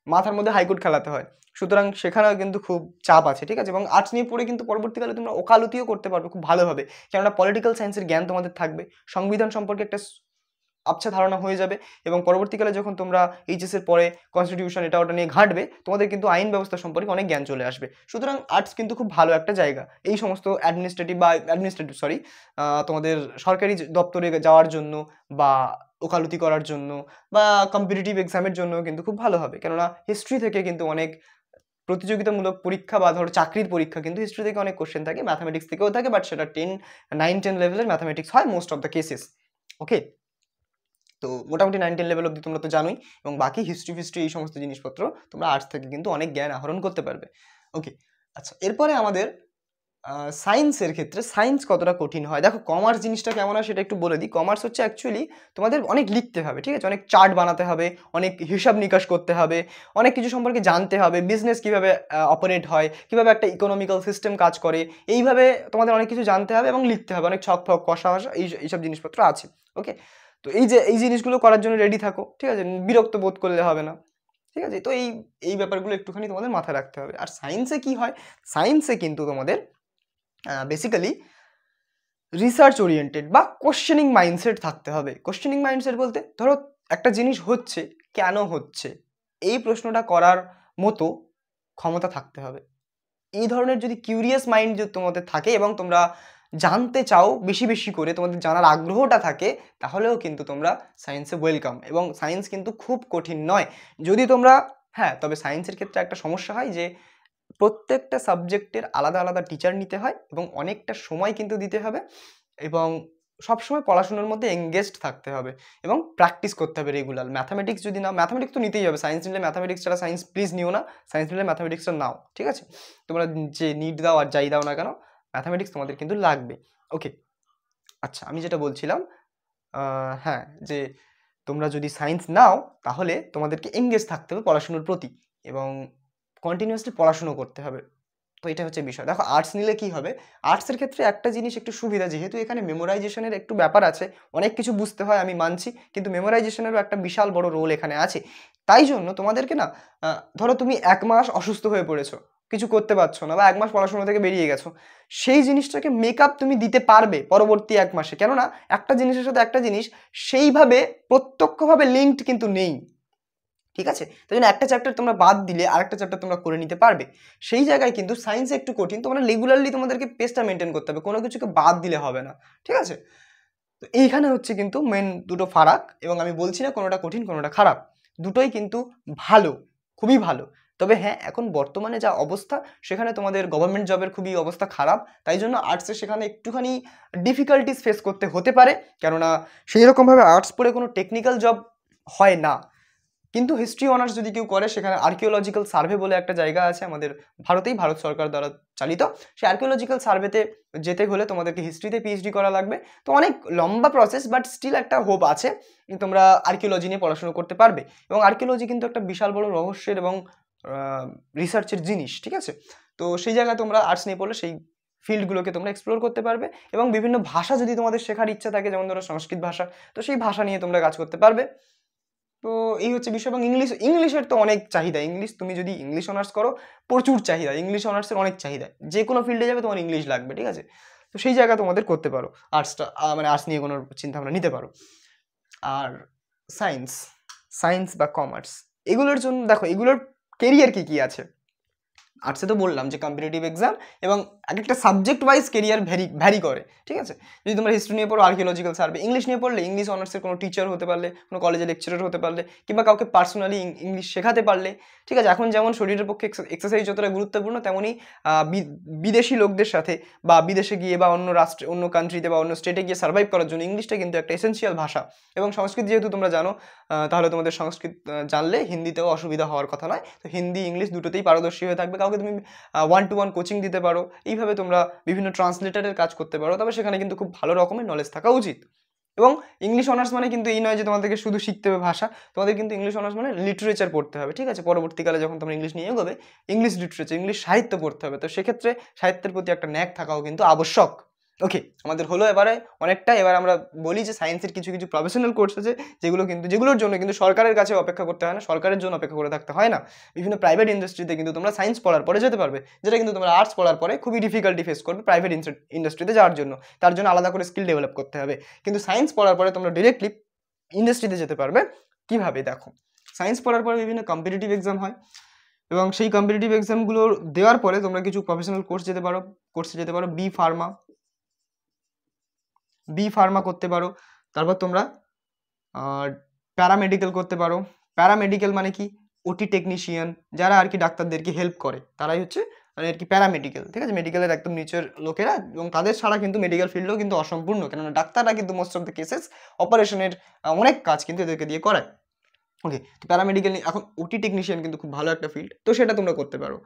মাথার মধ্যে হাইকোর্ট খেলাতে হয়, সুতরাং সেখানেও কিন্তু খুব চাপ আছে, ঠিক আছে। এবং আর্টস নিয়ে পড়ে কিন্তু পরবর্তীকালে তোমরা ওকালতিও করতে পারবে খুব ভালোভাবে, কেননা পলিটিক্যাল সায়েন্সের জ্ঞান তোমাদের থাকবে, সংবিধান সম্পর্কে একটা আবছা ধারণা হয়ে যাবে, এবং পরবর্তীকালে যখন তোমরা এইচএস এর পরে কনস্টিটিউশন এটা ওটা নিয়ে ঘাঁটবে, তোমাদের কিন্তু আইন ব্যবস্থা সম্পর্কে অনেক জ্ঞান চলে আসবে, সুতরাং আর্টস কিন্তু খুব ভালো একটা জায়গা এই সমস্ত তোমাদের সরকারি দপ্তরে যাওয়ার জন্য, বা ওকালতি করার জন্য, বা কম্পিটিটিভ এক্সামের জন্য কিন্তু খুব ভালো হবে, কেননা হিস্ট্রি থেকে কিন্তু অনেক প্রতিযোগিতামূলক পরীক্ষা বা ধরো চাকরির পরীক্ষা কিন্তু হিস্ট্রি থেকে অনেক কোশ্চেন থাকে, ম্যাথামেটিক্স থেকেও থাকে, বাট সেটা 9-10 লেভেলের ম্যাথামেটিক্স হয় মোস্ট অফ দ্য কেসেস। ওকে, তো মোটামুটি 9-10 লেভেল অবধি তোমরা তো জানোই, এবং বাকি হিস্ট্রি এই সমস্ত জিনিসপত্র তোমরা আর্টস থেকে কিন্তু অনেক জ্ঞান আহরণ করতে পারবে। ওকে, আচ্ছা, এরপরে আমাদের সায়েন্সের ক্ষেত্রে সায়েন্স কতটা কঠিন হয়। দেখো কমার্স জিনিসটা কেমন হয় সেটা একটু বলে দিই। কমার্স হচ্ছে অ্যাকচুয়ালি তোমাদের অনেক লিখতে হবে, ঠিক আছে, অনেক চার্ট বানাতে হবে, অনেক হিসাব নিকাশ করতে হবে, অনেক কিছু সম্পর্কে জানতে হবে, বিজনেস কীভাবে অপারেট হয়, কীভাবে একটা ইকোনমিক্যাল সিস্টেম কাজ করে, এইভাবে তোমাদের অনেক কিছু জানতে হবে এবং লিখতে হবে, অনেক ছক ফক কষা এইসব জিনিসপত্র আছে। ওকে, তো এই জিনিসগুলো করার জন্য রেডি থাকো, ঠিক আছে, বিরক্ত বোধ করলে হবে না, ঠিক আছে। তো এই ব্যাপারগুলো একটুখানি তোমাদের মাথায় রাখতে হবে। আর সায়েন্সে কি হয়, সায়েন্সে কিন্তু তোমাদের বেসিক্যালি রিসার্চ ওরিয়েন্টেড বা কোশ্চেনিং মাইন্ডসেট থাকতে হবে। কোশ্চেনিং মাইন্ডসেট বলতে ধরো একটা জিনিস হচ্ছে, কেন হচ্ছে, এই প্রশ্নটা করার মতো ক্ষমতা থাকতে হবে। এই ধরনের যদি কিউরিয়াস মাইন্ড যদি তোমাদের থাকে এবং তোমরা জানতে চাও বেশি বেশি করে, তোমাদের জানার আগ্রহটা থাকে, তাহলেও কিন্তু তোমরা সায়েন্সে ওয়েলকাম। এবং সায়েন্স কিন্তু খুব কঠিন নয় যদি তোমরা, হ্যাঁ, তবে সায়েন্সের ক্ষেত্রে একটা সমস্যা হয় যে প্রত্যেকটা সাবজেক্টের আলাদা আলাদা টিচার নিতে হয় এবং অনেকটা সময় কিন্তু দিতে হবে, এবং সবসময় পড়াশোনার মধ্যে এঙ্গেজড থাকতে হবে এবং প্র্যাকটিস করতে হবে রেগুলার। ম্যাথামেটিক্স যদি নাও, ম্যাথামেটিক্স তো নিতেই হবে, সায়েন্স নিলে ম্যাথামেটিক্স ছাড়া সায়েন্স প্লিজ নিও না, সায়েন্স নিলে ম্যাথামেটিক্সটা নাও, ঠিক আছে। তোমরা যে নিট দাও আর যাই দাও না কেন, ম্যাথামেটিক্স তোমাদের কিন্তু লাগবে। ওকে, আচ্ছা, আমি যেটা বলছিলাম, হ্যাঁ, যে তোমরা যদি সায়েন্স নাও তাহলে তোমাদেরকে এঙ্গেজ থাকতে হবে পড়াশুনোর প্রতি এবং কন্টিনিউয়াসলি পড়াশুনো করতে হবে। তো এটা হচ্ছে বিষয়। দেখো আর্টস নিলে কি হবে, আর্টসের ক্ষেত্রে একটা জিনিস একটু সুবিধা, যেহেতু এখানে মেমোরাইজেশনের একটু ব্যাপার আছে, অনেক কিছু বুঝতে হয় আমি মানছি, কিন্তু মেমোরাইজেশনেরও একটা বিশাল বড় রোল এখানে আছে। তাই জন্য তোমাদেরকে না, ধরো তুমি 1 মাস অসুস্থ হয়ে পড়েছো, কিছু করতে পারছো না, বা 1 মাস পড়াশোনা থেকে বেরিয়ে গেছো, সেই জিনিসটাকে মেকআপ তুমি দিতে পারবে পরবর্তী 1 মাসে। কেননা একটা জিনিসের সাথে একটা জিনিস সেইভাবে প্রত্যক্ষভাবে লিঙ্কড কিন্তু নেই, ঠিক আছে। তাই জন্য একটা চ্যাপ্টার তোমরা বাদ দিলে আরেকটা চ্যাপ্টার তোমরা করে নিতে পারবে। সেই জায়গায় কিন্তু সায়েন্সে একটু কঠিন, তোমরা রেগুলারলি তোমাদেরকে পেজটা মেনটেন করতে হবে, কোনো কিছুকে বাদ দিলে হবে না, ঠিক আছে। তো এইখানে হচ্ছে কিন্তু মেন দুটো ফারাক, এবং আমি বলছি না কোনোটা কঠিন কোনোটা খারাপ, দুটোই কিন্তু ভালো, খুবই ভালো। তবে হ্যাঁ, এখন বর্তমানে যা অবস্থা সেখানে তোমাদের গভর্নমেন্ট জবের খুবই অবস্থা খারাপ, তাই জন্য আর্টসে সেখানে একটুখানি ডিফিকাল্টিস ফেস করতে হতে পারে, কেননা সেই রকমভাবে আর্টস পড়ে কোনো টেকনিক্যাল জব হয় না। কিন্তু হিস্ট্রি অনার্স যদি কেউ করে, সেখানে আর্কিওলজিক্যাল সার্ভে বলে একটা জায়গা আছে আমাদের ভারতেই, ভারত সরকার দ্বারা চালিত, সেই আর্কিওলজিক্যাল সার্ভেতে যেতে হলে তোমাদেরকে হিস্ট্রিতে পিএইচডি করা লাগবে। তো অনেক লম্বা প্রসেস, বাট স্টিল একটা হোপ আছে তোমরা আর্কিওলজি নিয়ে পড়াশোনা করতে পারবে। এবং আর্কিওলজি কিন্তু একটা বিশাল বড় রহস্যের এবং রিসার্চের জিনিস, ঠিক আছে। তো সেই জায়গায় তোমরা আর্টস নিয়ে পড়লে সেই ফিল্ডগুলোকে তোমরা এক্সপ্লোর করতে পারবে, এবং বিভিন্ন ভাষা যদি তোমাদের শেখার ইচ্ছা থাকে, যেমন ধরো সংস্কৃত ভাষা, তো সেই ভাষা নিয়ে তোমরা কাজ করতে পারবে। তো এই হচ্ছে বিষয়। এবং ইংলিশের তো অনেক চাহিদা, ইংলিশ তুমি যদি ইংলিশ অনার্স করো প্রচুর চাহিদা, ইংলিশ অনার্সের অনেক চাহিদা, যে কোনো ফিল্ডে যাবে তোমার ইংলিশ লাগবে, ঠিক আছে। তো সেই জায়গা তোমাদের করতে পারো আর্টসটা, মানে আর্টস নিয়ে কোনো চিন্তা ভাবনা নিতে পারো। আর সায়েন্স বা কমার্স, এগুলোর জন্য দেখো এগুলোর কেরিয়ার কি আছে। আর্টসে তো বললাম যে কম্পিটিটিভ এক্সাম এবং এক একটা সাবজেক্ট ওয়াইজ কেরিয়ার ভ্যারি করে, ঠিক আছে। যদি তোমরা হিস্ট্রি নিয়ে পড়ো আর্কিওলজিক্যাল সার্ভে, ইংলিশ নিয়ে পড়লে ইংলিশ অনার্সের কোনো টিচার হতে পারলে, কোনো কলেজে লেকচারার হতে পারলে, কিংবা কাউকে পার্সোনালি ইংলিশ শেখাতে পারলে, ঠিক আছে। এখন যেমন শরীরের পক্ষে এক্সারসাইজ যতটা গুরুত্বপূর্ণ, তেমনই বিদেশি লোকদের সাথে বা বিদেশে গিয়ে বা অন্য রাষ্ট্রে, অন্য কান্ট্রিতে বা অন্য স্টেটে গিয়ে সার্ভাইভ করার জন্য ইংলিশটা কিন্তু একটা এসেন্সিয়াল ভাষা। এবং সংস্কৃত যেহেতু তোমরা জানো, তাহলে তোমাদের সংস্কৃত জানলে হিন্দিতেও অসুবিধা হওয়ার কথা নয়। তো হিন্দি ইংলিশ দুটোতেই পারদর্শী হয়ে থাকবে। কাউকে তুমি 1-to-1 কোচিং দিতে পারো, এইভাবে তোমরা বিভিন্ন ট্রান্সলেটারের কাজ করতে পারো, তবে সেখানে কিন্তু খুব ভালো রকমের নলেজ থাকা উচিত। এবং ইংলিশ অনার্স মানে কিন্তু এই নয় যে তোমাদেরকে শুধু শিখতে হবে ভাষা, তোমাদের কিন্তু ইংলিশ অনার্স মানে লিটারেচার পড়তে হবে, ঠিক আছে। পরবর্তীকালে যখন তোমরা ইংলিশ নিয়ে এগোবে, ইংলিশ লিটারেচার, ইংলিশ সাহিত্য পড়তে হবে। তো সেক্ষেত্রে সাহিত্যের প্রতি একটা ন্যাক থাকাও কিন্তু আবশ্যক। ওকে, আমাদের হলো এবারে অনেকটা। এবার আমরা বলি যে সায়েন্সের কিছু কিছু প্রফেশনাল কোর্স আছে যেগুলোর জন্য কিন্তু সরকারের কাছে অপেক্ষা করতে হয় না, সরকারের জন্য অপেক্ষা করে থাকতে হয় না। বিভিন্ন প্রাইভেট ইন্ডাস্ট্রিতে কিন্তু তোমরা সায়েন্স পড়ার পরে যেতে পারবে, যেটা কিন্তু তোমরা আর্টস পড়ার পরে খুবই ডিফিকাল্টি ফেস করবে প্রাইভেট ইন্ডাস্ট্রিতে যাওয়ার জন্য। তার জন্য আলাদা করে স্কিল ডেভেলপ করতে হবে। কিন্তু সায়েন্স পড়ার পরে তোমরা ডিরেক্টলি ইন্ডাস্ট্রিতে যেতে পারবে। কিভাবে? দেখো, সায়েন্স পড়ার পরে বিভিন্ন কম্পিটিটিভ এক্সাম হয়, এবং সেই কম্পিটিটিভ এক্সামগুলো দেওয়ার পরে তোমরা কিছু প্রফেশনাল কোর্সে যেতে পারো। বি ফার্মা করতে পারো। তারপর তোমরা প্যারামেডিক্যাল করতে পারো। প্যারামেডিক্যাল মানে কি? ওটি টেকনিশিয়ান, যারা আর কি ডাক্তারদেরকে হেল্প করে, তারাই হচ্ছে মানে আর কি প্যারামেডিক্যাল, ঠিক আছে, মেডিকেলের একদম নিচের লোকেরা, এবং তাদের ছাড়া কিন্তু মেডিকেল ফিল্ডও কিন্তু অসম্পূর্ণ, কেননা ডাক্তাররা কিন্তু মোস্ট অফ দ্য কেসেস অপারেশনের অনেক কাজ কিন্তু এদেরকে দিয়ে করায়। ওকে, তো প্যারামেডিক্যাল এখন ওটি টেকনিশিয়ান কিন্তু খুব ভালো একটা ফিল্ড, তো সেটা তোমরা করতে পারো।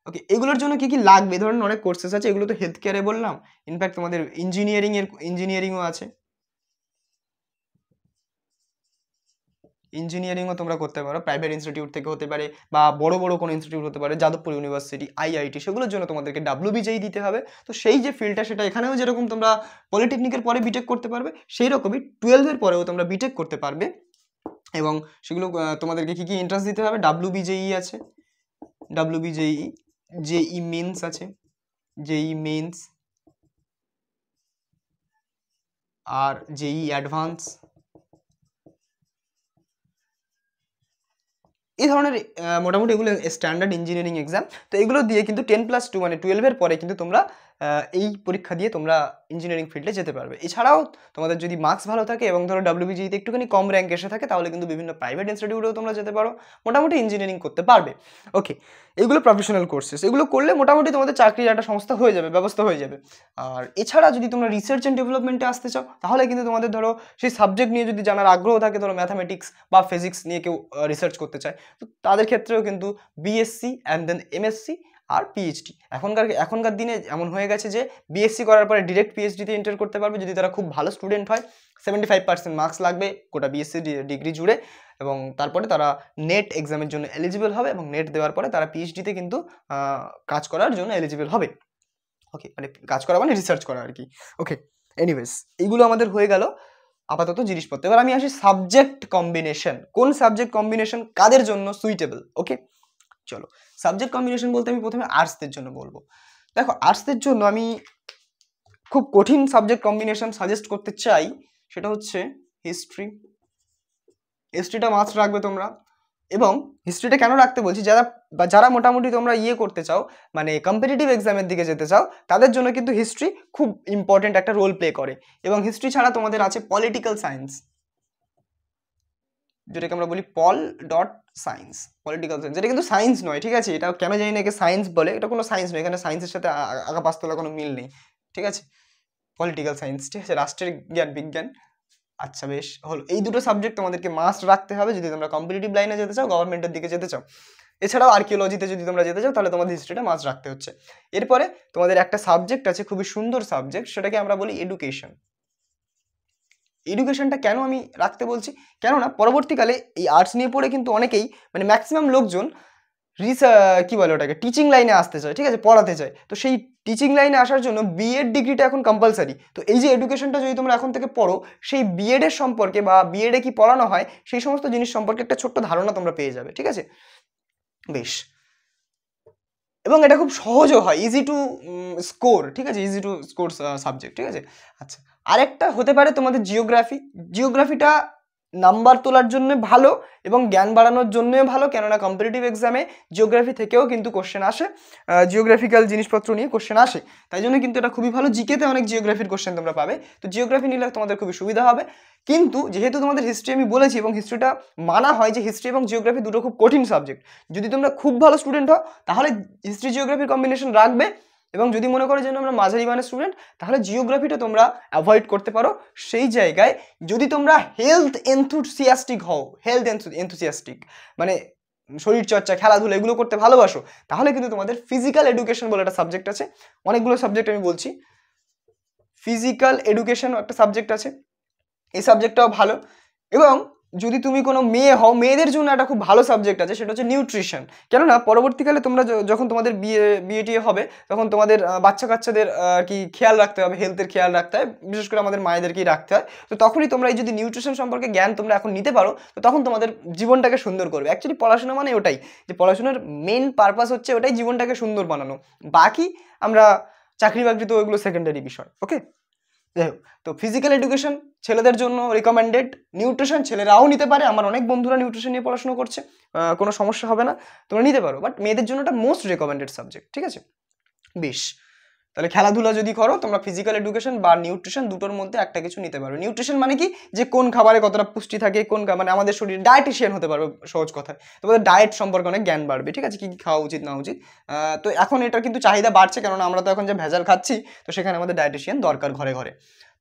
ওকে, এগুলোর জন্য কি কি লাগবে, ধরেন অনেক কোর্সেস আছে, এগুলো তো হেলথ কেয়ারে বললাম, ইনফ্যাক্ট তোমাদের ইঞ্জিনিয়ারিংও আছে, ইঞ্জিনিয়ারিংও তোমরা করতে পারো, প্রাইভেট ইনস্টিটিউট থেকে হতে পারে বা বড় বড় কোনো ইনস্টিটিউট হতে পারে, যাদবপুর ইউনিভার্সিটি, আইআইটি, সেগুলোর জন্য তোমাদেরকে WBJEE দিতে হবে। তো সেই যে ফিল্ডটা, সেটা এখানেও যেরকম তোমরা পলিটেকনিকের পরে বিটেক করতে পারবে, সেই রকমই 12-এর পরেও তোমরা বিটেক করতে পারবে, এবং সেগুলো তোমাদেরকে কি কি এন্ট্রান্স দিতে হবে, WBJEE আছে, WBJEE, জেই মেন্স আছে, জেই মেন্স, আর জেই অ্যাডভান্স, এই ধরনের মোটামুটি এগুলো স্ট্যান্ডার্ড ইঞ্জিনিয়ারিং এক্সাম। তো এগুলো দিয়ে কিন্তু 10+2 মানে 12-এর পরে কিন্তু তোমরা এই পরীক্ষা দিয়ে তোমরা ইঞ্জিনিয়ারিং ফিল্ডে যেতে পারবে। এছাড়াও তোমাদের যদি মার্কস ভালো থাকে এবং ধরো WBJEE-তে একটুখানি কম র্যাঙ্ক এসে থাকে, তাহলে কিন্তু বিভিন্ন প্রাইভেট ইনস্টিটিউটেও তোমরা যেতে পারো, মোটামুটি ইঞ্জিনিয়ারিং করতে পারবে। ওকে, এগুলো প্রফেশনাল কোর্সেস, এগুলো করলে মোটামুটি তোমাদের চাকরির একটা সংস্থা হয়ে যাবে, ব্যবস্থা হয়ে যাবে। আর এছাড়া যদি তোমরা রিসার্চ অ্যান্ড ডেভেলপমেন্টে আসতে চাও, তাহলে কিন্তু তোমাদের ধরো সেই সাবজেক্ট নিয়ে যদি জানার আগ্রহ থাকে, ধরো ম্যাথামেটিক্স বা ফিজিক্স নিয়ে কেউ রিসার্চ করতে চায়, তো তাদের ক্ষেত্রেও কিন্তু BSc অ্যান্ড দেন MSc আর পিএইচডি, এখনকার দিনে এমন হয়ে গেছে যে BSc করার পরে ডিরেক্ট পিএইচডিতে এন্টার করতে পারবে যদি তারা খুব ভালো স্টুডেন্ট হয়। 75% মার্কস লাগবে গোটা BSc ডিগ্রি জুড়ে, এবং তারপরে তারা নেট এক্সামের জন্য এলিজিবল হবে, এবং নেট দেওয়ার পরে তারা পিএইচডিতে কিন্তু কাজ করার জন্য এলিজিবল হবে। ওকে, মানে কাজ করা মানে রিসার্চ করা আর কি। ওকে, এনিওয়েজ, এইগুলো আমাদের হয়ে গেল আপাতত জিনিসপত্র। এবার আমি আসি সাবজেক্ট কম্বিনেশন, কোন সাবজেক্ট কম্বিনেশন কাদের জন্য সুইটেবল। ওকে, চলো সাবজেক্ট কম্বিনেশন বলতে আমি প্রথমে আর্টসদের জন্য বলবো। দেখো, আর্টসদের জন্য আমি খুব কঠিন সাবজেক্ট কম্বিনেশন সাজেস্ট করতে চাই, সেটা হচ্ছে হিস্ট্রি। হিস্ট্রিটা মাস্ট রাখবে তোমরা, এবং হিস্ট্রিটা কেন রাখতে বলছি, যারা মোটামুটি তোমরা করতে চাও, মানে কম্পিটিটিভ এক্সামের দিকে যেতে চাও, তাদের জন্য কিন্তু হিস্ট্রি খুব ইম্পর্টেন্ট একটা রোল প্লে করে। এবং হিস্ট্রি ছাড়া তোমাদের আছে পলিটিক্যাল সায়েন্স, যেটাকে আমরা বলি সায়েন্স, পলিটিক্যাল সায়েন্স, এটা কিন্তু সায়েন্স নয়, ঠিক আছে, এটা কেন জানি না একে সায়েন্স বলে, এটা কোনো সায়েন্স নয়, এখানে সায়েন্সের সাথে আগা পাস্তলা কোনো মিল নেই, ঠিক আছে, পলিটিক্যাল সায়েন্স, ঠিক আছে, রাষ্ট্রের বিজ্ঞান। আচ্ছা, বেশ হলো, এই দুটো সাবজেক্ট তোমাদেরকে মাস্ট রাখতে হবে যদি তোমরা কম্পিটিটিভ লাইনে যেতে চাও, গভর্নমেন্টের দিকে যেতে চাও। এছাড়াও আর্কিওলজিতে যদি তোমরা যেতে চাও, তাহলে তোমাদের হিস্ট্রিটা মাস্ট রাখতে হচ্ছে। এরপরে তোমাদের একটা সাবজেক্ট আছে খুবই সুন্দর সাবজেক্ট, সেটাকে আমরা বলি এডুকেশন। এডুকেশনটা কেন আমি রাখতে বলছি, কেননা পরবর্তীকালে এই আর্টস নিয়ে পড়ে কিন্তু অনেকেই, মানে ম্যাক্সিমাম লোকজন কি বলে ওটাকে, টিচিং লাইনে আসতে চায়, ঠিক আছে, পড়াতে চায়। তো সেই টিচিং লাইনে আসার জন্য বিএড ডিগ্রিটা এখন কম্পালসারি। তো এই যে এডুকেশনটা যদি তোমরা এখন থেকে পড়ো, সেই বিএডের সম্পর্কে বা বিএডে কি পড়ানো হয় সেই সমস্ত জিনিস সম্পর্কে একটা ছোট্ট ধারণা তোমরা পেয়ে যাবে, ঠিক আছে, বেশ। এবং এটা খুব সহজও হয়, ইজি টু স্কোর, ঠিক আছে, ইজি টু স্কোর সাবজেক্ট, ঠিক আছে। আচ্ছা, আরেকটা হতে পারে তোমাদের জিওগ্রাফি। জিওগ্রাফিটা নাম্বার তোলার জন্য ভালো এবং জ্ঞান বাড়ানোর জন্যও ভালো, কেননা কম্পিটিটিভ এক্সামে জিওগ্রাফি থেকেও কিন্তু কোশ্চেন আসে, জিওগ্রাফিক্যাল জিনিসপত্র নিয়ে কোশ্চেন আসে, তাই জন্য কিন্তু এটা খুবই ভালো। জিকেতে অনেক জিওগ্রাফির কোশ্চেন তোমরা পাবে, তো জিওগ্রাফি নিলে তোমাদের খুবই সুবিধা হবে। কিন্তু যেহেতু তোমাদের হিস্ট্রি আমি বলেছি, এবং হিস্ট্রিটা মানা হয় যে হিস্ট্রি এবং জিওগ্রাফি দুটো খুব কঠিন সাবজেক্ট, যদি তোমরা খুব ভালো স্টুডেন্ট হও তাহলে হিস্ট্রি জিওগ্রাফির কম্বিনেশন রাখবে, এবং যদি মনে করো যে আমরা মাঝারি মানের স্টুডেন্ট, তাহলে জিওগ্রাফিটা তোমরা অ্যাভয়েড করতে পারো। সেই জায়গায় যদি তোমরা হেলথ এনথুসিয়াস্টিক হও, হেলথ এনথুসিয়াস্টিক মানে শরীরচর্চা, খেলাধুলা এগুলো করতে ভালোবাসো, তাহলে কিন্তু তোমাদের ফিজিক্যাল এডুকেশন বলে একটা সাবজেক্ট আছে, অনেকগুলো সাবজেক্ট আমি বলছি, ফিজিক্যাল এডুকেশন একটা সাবজেক্ট আছে, এই সাবজেক্টটাও ভালো। এবং যদি তুমি কোনো মেয়ে হও, মেয়েদের জন্য একটা খুব ভালো সাবজেক্ট আছে, সেটা হচ্ছে নিউট্রিশন। কেননা পরবর্তীকালে তোমরা যখন তোমাদের বিয়ে হবে, তখন তোমাদের বাচ্চা কাচ্চাদের আর কি খেয়াল রাখতে হবে, হেলথের খেয়াল রাখতে হয়, বিশেষ করে আমাদের মায়েদেরকেই রাখতে হয়। তো তখনই তোমরা এই যদি নিউট্রিশন সম্পর্কে জ্ঞান তোমরা এখন নিতে পারো, তো তখন তোমাদের জীবনটাকে সুন্দর করবে। অ্যাকচুয়ালি পড়াশোনা মানে ওটাই, যে পড়াশোনার মেন পারপাস হচ্ছে ওটাই, জীবনটাকে সুন্দর বানানো। বাকি আমরা চাকরি বাকরি তো ওইগুলো সেকেন্ডারি বিষয়। ওকে, যাই হোক, তো ফিজিক্যাল এডুকেশন ছেলেদের জন্য রিকমেন্ডেড, নিউট্রিশন ছেলেরাও নিতে পারে, আমার অনেক বন্ধুরা নিউট্রিশন নিয়ে পড়াশোনা করছে, কোনো সমস্যা হবে না, তোমরা নিতে পারো, বাট মেয়েদের জন্য এটা মোস্ট রেকমেন্ডেড সাবজেক্ট, ঠিক আছে, বেশ। তাহলে খেলাধুলা যদি করো তোমরা ফিজিক্যাল এডুকেশন বা নিউট্রিশন দুটোর মধ্যে একটা কিছু নিতে পারো। নিউট্রিশন মানে কি, যে কোন খাবারে কতটা পুষ্টি থাকে, কোন মানে আমাদের শরীর ডায়েটিশিয়ান হতে পারবে সহজ কথায়, তোমাদের ডায়েট সম্পর্কে অনেক জ্ঞান বাড়বে, ঠিক আছে, কি কি খাওয়া উচিত না উচিত। তো এখন এটা কিন্তু চাহিদা বাড়ছে, কেননা আমরা তো এখন যে ভেজাল খাচ্ছি, তো সেখানে আমাদের ডায়েটিশিয়ান দরকার ঘরে ঘরে।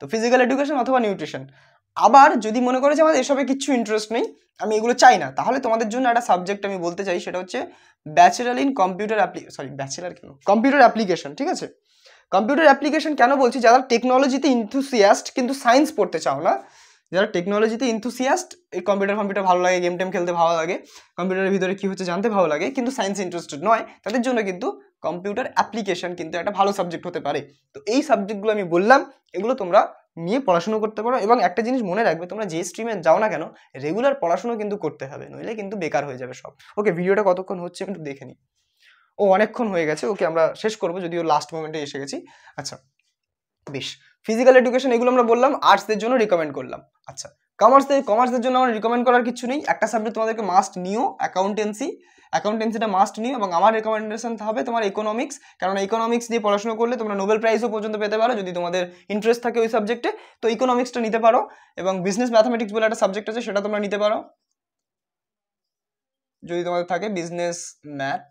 তো ফিজিক্যাল এডুকেশন অথবা নিউট্রিশন। আবার যদি মনে করো যে আমাদের এসবে কিচ্ছু ইন্টারেস্ট নেই, আমি এগুলো চাই না, তাহলে তোমাদের জন্য একটা সাবজেক্ট আমি বলতে চাই, সেটা হচ্ছে bachelor in computer computer application, ঠিক আছে। কম্পিউটার অ্যাপ্লিকেশন কেন বলছি, যারা টেকনোলজিতে ইনথুসিয়াস্ট কিন্তু সায়েন্স পড়তে চাও না, যারা টেকনোলজিতে ইনথুসিয়াস্ট, এই কম্পিউটার ভালো লাগে, গেম টেম খেলতে ভালো লাগে, কম্পিউটারের ভিতরে কী হচ্ছে জানতে ভালো লাগে, কিন্তু সায়েন্স ইন্টারেস্টেড নয়, তাদের জন্য কিন্তু কম্পিউটার অ্যাপ্লিকেশন কিন্তু একটা ভালো সাবজেক্ট হতে পারে। তো এই সাবজেক্টগুলো আমি বললাম, এগুলো তোমরা নিয়ে পড়াশুনো করতে পারো। এবং একটা জিনিস মনে রাখবে, তোমরা যে স্ট্রিমে যাও না কেন, রেগুলার পড়াশুনো কিন্তু করতে হবে, নইলে কিন্তু বেকার হয়ে যাবে সব। ওকে, ভিডিওটা কতক্ষণ হচ্ছে একটু দেখে নিই। ও অনেকক্ষণ হয়ে গেছে, ওকে আমরা শেষ করবো, যদিও লাস্ট মোমেন্টে এসে গেছি। আচ্ছা বেশ, ফিজিক্যাল এডুকেশন এগুলো আমরা বললাম, আর্টসদের জন্য রিকমেন্ড করলাম। আচ্ছা, কমার্সদের জন্য আমার রিকমেন্ড করার কিছু নেই, একটা সাবজেক্ট তোমাদেরকে মাস্ট নিও, অ্যাকাউন্টেন্সিটা মাস্ট নিও। এবং আমার রেকমেন্ডেশন হবে তোমার ইকোনমিক্স, কারণ ইকোনমিক্স দিয়ে পড়াশোনা করলে তোমরা নোবেল প্রাইজও পর্যন্ত পেতে পারো যদি তোমাদের ইন্টারেস্ট থাকে ওই সাবজেক্টে, তো ইকোনমিক্সটা নিতে পারো। এবং বিজনেস ম্যাথামেটিক্স বলে একটা সাবজেক্ট আছে, সেটা তোমরা নিতে পারো যদি তোমাদের থাকে বিজনেস ম্যাথ,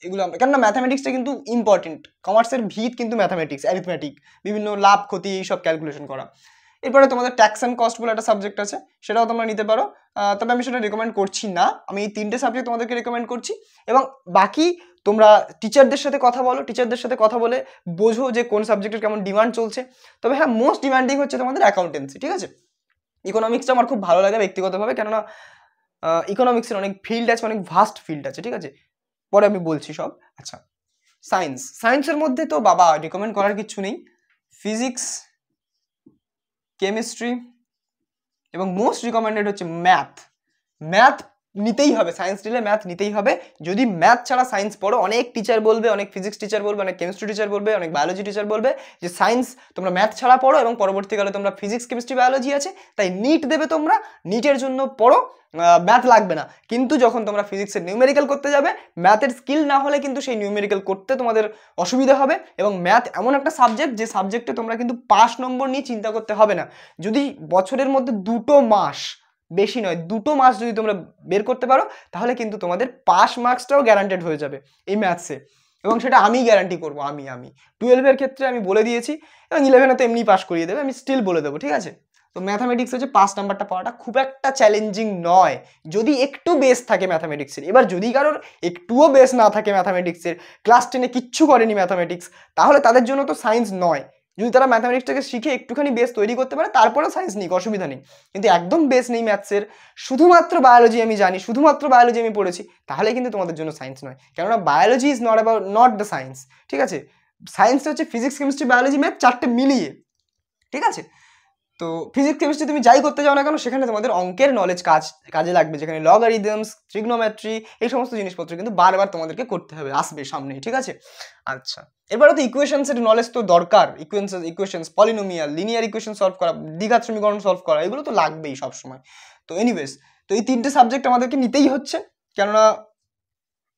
এগুলো আমরা, কেননা ম্যাথামেটিক্সটা কিন্তু ইম্পর্টেন্ট, কমার্সের ভিত কিন্তু ম্যাথামেটিক্স, অ্যারিথমেটিক, বিভিন্ন লাভ ক্ষতি এইসব ক্যালকুলেশন করা। এরপরে তোমাদের ট্যাক্স অ্যান্ড কস্ট বলে একটা সাবজেক্ট আছে, সেটাও তোমরা নিতে পারো। তবে আমি সেটা রেকমেন্ড করছি না, আমি এই 3টে সাবজেক্ট তোমাদেরকে রেকমেন্ড করছি। এবং বাকি তোমরা টিচারদের সাথে কথা বলো, টিচারদের সাথে কথা বলে বোঝো যে কোন সাবজেক্টের কেমন ডিমান্ড চলছে। তবে হ্যাঁ, মোস্ট ডিমান্ডিং হচ্ছে তোমাদের অ্যাকাউন্টেন্সি, ঠিক আছে। ইকোনমিক্সটা আমার খুব ভালো লাগে ব্যক্তিগতভাবে, কেননা ইকোনমিক্সের অনেক ফিল্ড আছে, অনেক ভাস্ট ফিল্ড আছে, ঠিক আছে, পরে আমি বলছি সব। আচ্ছা, সায়েন্সের মধ্যে তো বাবা রেকমেন্ড করার কিছু নেই, ফিজিক্স, কেমিস্ট্রি এবং মোস্ট রিকমেন্ডেড হচ্ছে ম্যাথ নিতেই হবে, সায়েন্স নিলে ম্যাথ নিতেই হবে। যদি ম্যাথ ছাড়া সায়েন্স পড়ো, অনেক টিচার বলবে, অনেক ফিজিক্স টিচার বলবে, অনেক কেমিস্ট্রি টিচার বলবে, অনেক বায়োলজি টিচার বলবে যে সায়েন্স তোমরা ম্যাথ ছাড়া পড়ো এবং পরবর্তীকালে তোমরা ফিজিক্স কেমিস্ট্রি বায়োলজি আছে তাই নিট দেবে, তোমরা নিটের জন্য পড়ো, ম্যাথ লাগবে না। কিন্তু যখন তোমরা ফিজিক্সের নিউমেরিক্যাল করতে যাবে, ম্যাথের স্কিল না হলে কিন্তু সেই নিউমেরিক্যাল করতে তোমাদের অসুবিধা হবে। এবং ম্যাথ এমন একটা সাবজেক্ট, যে সাবজেক্টে তোমরা কিন্তু পাস নম্বর নিয়ে চিন্তা করতে হবে না। যদি বছরের মধ্যে 2 মাস, বেশি নয় 2 মাস যদি তোমরা বের করতে পারো, তাহলে কিন্তু তোমাদের পাস মার্কসটাও গ্যারান্টেড হয়ে যাবে এই ম্যাথসে। এবং সেটা আমি গ্যারান্টি করবো, আমি 12-এর ক্ষেত্রে আমি বলে দিয়েছি, এবং 11-এ তো এমনি পাস করিয়ে দেবে, আমি স্টিল বলে দেবো, ঠিক আছে। তো ম্যাথামেটিক্স হচ্ছে পাস নাম্বারটা পাওয়াটা খুব একটা চ্যালেঞ্জিং নয়, যদি একটু বেস থাকে ম্যাথামেটিক্সের। এবার যদি কারোর একটুও বেস না থাকে ম্যাথামেটিক্সের, ক্লাস 10-এ কিচ্ছু করেনি ম্যাথামেটিক্স, তাহলে তাদের জন্য তো সায়েন্স নয়। যদি তারা ম্যাথামেটিক্সটাকে শিখে একটুখানি বেস তৈরি করতে পারে, তারপরেও সায়েন্স নিক, অসুবিধা নেই। কিন্তু একদম বেস নেই ম্যাথসের, শুধুমাত্র বায়োলজি আমি জানি, শুধুমাত্র বায়োলজি আমি পড়েছি, তাহলে কিন্তু তোমাদের জন্য সায়েন্স নয়। কেননা biology is not the science, ঠিক আছে। সায়েন্স হচ্ছে ফিজিক্স কেমিস্ট্রি বায়োলজি ম্যাথ 4টে মিলিয়ে, ঠিক আছে। তো ফিজিক্স কেমিস্ট্রি তুমি যাই করতে যাও না কেন, সেখানে তোমাদের অঙ্কের নলেজ কাজে লাগবে, যেখানে লগারিদমস, ট্রিগনোমেট্রি, এই সমস্ত জিনিসপত্র কিন্তু বারবার তোমাদেরকে করতে হবে, আসবে সামনে, ঠিক আছে। আচ্ছা, এরপরে তো ইকুয়েশনসের নলেজ তো দরকার, equations, polynomial, linear equation solve করা, দ্বিঘাত সমীকরণ সলভ করা, এগুলো তো লাগবেই সবসময়। তো এনিওয়েজ, তো এই 3টে সাবজেক্ট আমাদেরকে নিতেই হচ্ছে, কেননা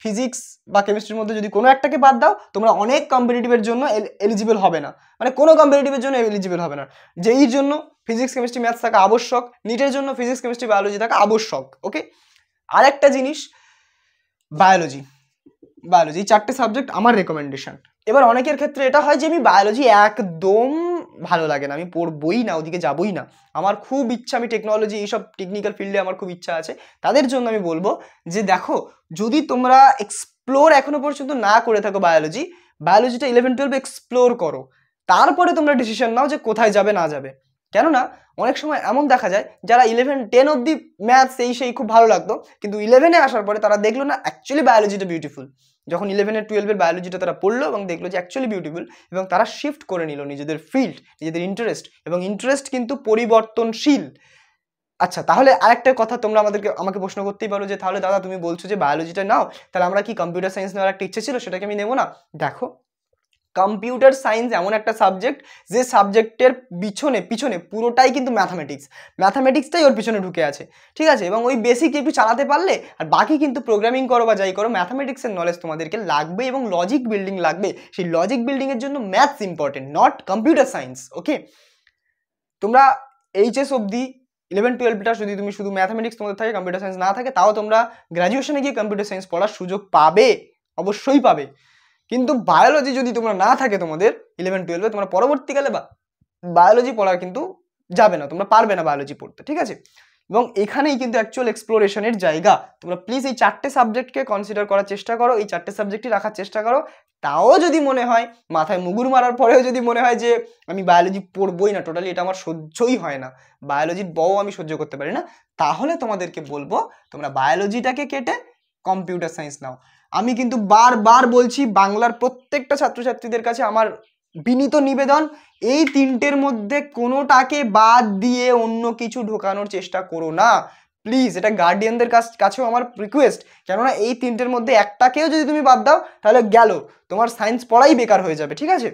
ফিজিক্স বা কেমিস্ট্রির মধ্যে যদি কোনো একটাকে বাদ দাও, তোমরা অনেক কম্পিটিটিভের জন্য এলিজিবল হবে না, মানে কোনো কম্পিটিটিভের জন্য এলিজিবল হবে না। যেই জন্য ফিজিক্স কেমিস্ট্রি ম্যাথস থাকা আবশ্যক, নিটের জন্য ফিজিক্স কেমিস্ট্রি বায়োলজি থাকা আবশ্যক, ওকে। আরেকটা জিনিস, বায়োলজি, এই 4টে সাবজেক্ট আমার রেকমেন্ডেশন। এবার অনেকের ক্ষেত্রে এটা হয় যে আমি বায়োলজি একদম ভালো লাগে না, আমি পড়বই না, ওদিকে যাবই না, আমার খুব ইচ্ছা, আমি টেকনোলজি এইসব টেকনিক্যাল ফিল্ডে আমার খুব ইচ্ছা আছে। তাদের জন্য আমি বলবো যে দেখো, যদি তোমরা এক্সপ্লোর এখনো পর্যন্ত না করে থাকো বায়োলজিটা 11-12 এক্সপ্লোর করো, তারপরে তোমরা ডিসিশন নাও যে কোথায় যাবে না যাবে। কেননা অনেক সময় এমন দেখা যায় যারা 11-10 অব্দি ম্যাথস সেই খুব ভালো লাগতো, কিন্তু 11-এ আসার পরে তারা দেখলো না অ্যাকচুয়ালি বায়োলজিটা বিউটিফুল। যখন 11-12-এর বায়োলজিটা তারা পড়লো এবং দেখলো যে অ্যাকচুয়ালি বিউটিফুল, এবং তারা শিফট করে নিল নিজেদের ফিল্ড, নিজেদের ইন্টারেস্ট, এবং ইন্টারেস্ট কিন্তু পরিবর্তনশীল। আচ্ছা, তাহলে আরেকটা কথা তোমরা আমাকে প্রশ্ন করতেই পারো যে তাহলে দাদা তুমি বলছো যে বায়োলজিটা নাও, তাহলে আমরা কি কম্পিউটার সায়েন্স নেওয়ার একটা ইচ্ছে ছিল, সেটাকে আমি নেবো না? দেখো, কম্পিউটার সায়েন্স এমন একটা সাবজেক্ট যে সাবজেক্টের পিছনে পুরোটাই কিন্তু ম্যাথামেটিক্সটাই ওর পিছনে ঢুকে আছে, ঠিক আছে। এবং ওই বেসিক একটু চালাতে পারলে আর বাকি কিন্তু প্রোগ্রামিং করো বা যাই করো, ম্যাথামেটিক্সের নলেজ তোমাদেরকে লাগবে এবং লজিক বিল্ডিং লাগবে। সেই লজিক বিল্ডিংয়ের জন্য maths important, not computer science. Okay, তোমরা এইচএস অবধি 11-12টা যদি তুমি শুধু ম্যাথামেটিক্স তোমাদের থাকে, কম্পিউটার সায়েন্স না থাকে, তাও তোমরা গ্র্যাজুয়েশনে গিয়ে কম্পিউটার সায়েন্স পড়ার সুযোগ পাবে, অবশ্যই পাবে। কিন্তু বায়োলজি যদি তোমরা না থাকে তোমাদের 11-12-এ, তোমরা পরবর্তীকালে বায়োলজি পড়ার কিন্তু যাবে না, তোমরা পারবে না বায়োলজি পড়তে, ঠিক আছে। এবং এখানেই কিন্তু অ্যাকচুয়াল এক্সপ্লোরেশনের জায়গা। তোমরা প্লিজ এই 4টে সাবজেক্টকে কনসিডার করার চেষ্টা করো, এই 4টে সাবজেক্টই রাখার চেষ্টা করো। তাও যদি মনে হয়, মাথায় মুগুর মারার পরেও যদি মনে হয় যে আমি বায়োলজি পড়বই না, টোটালি এটা আমার সহ্যই হয় না, বায়োলজির বউ আমি সহ্য করতে পারি না, তাহলে তোমাদেরকে বলবো তোমরা বায়োলজিটাকে কেটে কম্পিউটার সায়েন্স নাও। আমি কিন্তু বারবার বলছি, বাংলার প্রত্যেকটা ছাত্রছাত্রীদের কাছে আমার বিনীত নিবেদন, এই 3টের মধ্যে কোনোটাকে বাদ দিয়ে অন্য কিছু ঢোকানোর চেষ্টা করো না প্লিজ। এটা গার্ডিয়ানদের কাছেও আমার রিকোয়েস্ট, কেননা এই 3টের মধ্যে একটাকেও যদি তুমি বাদ দাও তাহলে গেল, তোমার সায়েন্স পড়াই বেকার হয়ে যাবে, ঠিক আছে।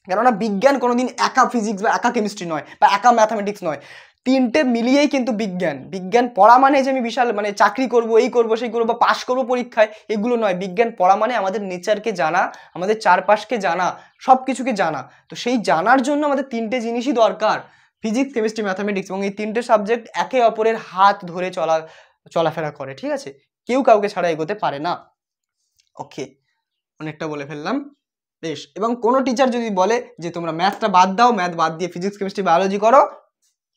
কেননা বিজ্ঞান কোনোদিন একা ফিজিক্স বা একা কেমিস্ট্রি নয় বা একা ম্যাথামেটিক্স নয়, 3টে মিলিয়েই কিন্তু বিজ্ঞান পড়া মানে যে আমি বিশাল মানে চাকরি করব, এই করব, সেই করবো বা পাশ করবো পরীক্ষায়, এগুলো নয়। বিজ্ঞান পড়া মানে আমাদের নেচারকে জানা, আমাদের চারপাশকে জানা, সব কিছুকে জানা। তো সেই জানার জন্য আমাদের 3টে জিনিসই দরকার, ফিজিক্স, কেমিস্ট্রি, ম্যাথামেটিক্স। এবং এই 3টে সাবজেক্ট একে অপরের হাত ধরে চলাফেরা করে, ঠিক আছে, কেউ কাউকে ছাড়া এগোতে পারে না। ওকে, অনেকটা বলে ফেললাম, বেশ। এবং কোনো টিচার যদি বলে যে তোমরা ম্যাথটা বাদ দাও, ম্যাথ বাদ দিয়ে ফিজিক্স, কেমিস্ট্রি, বায়োলজি করো,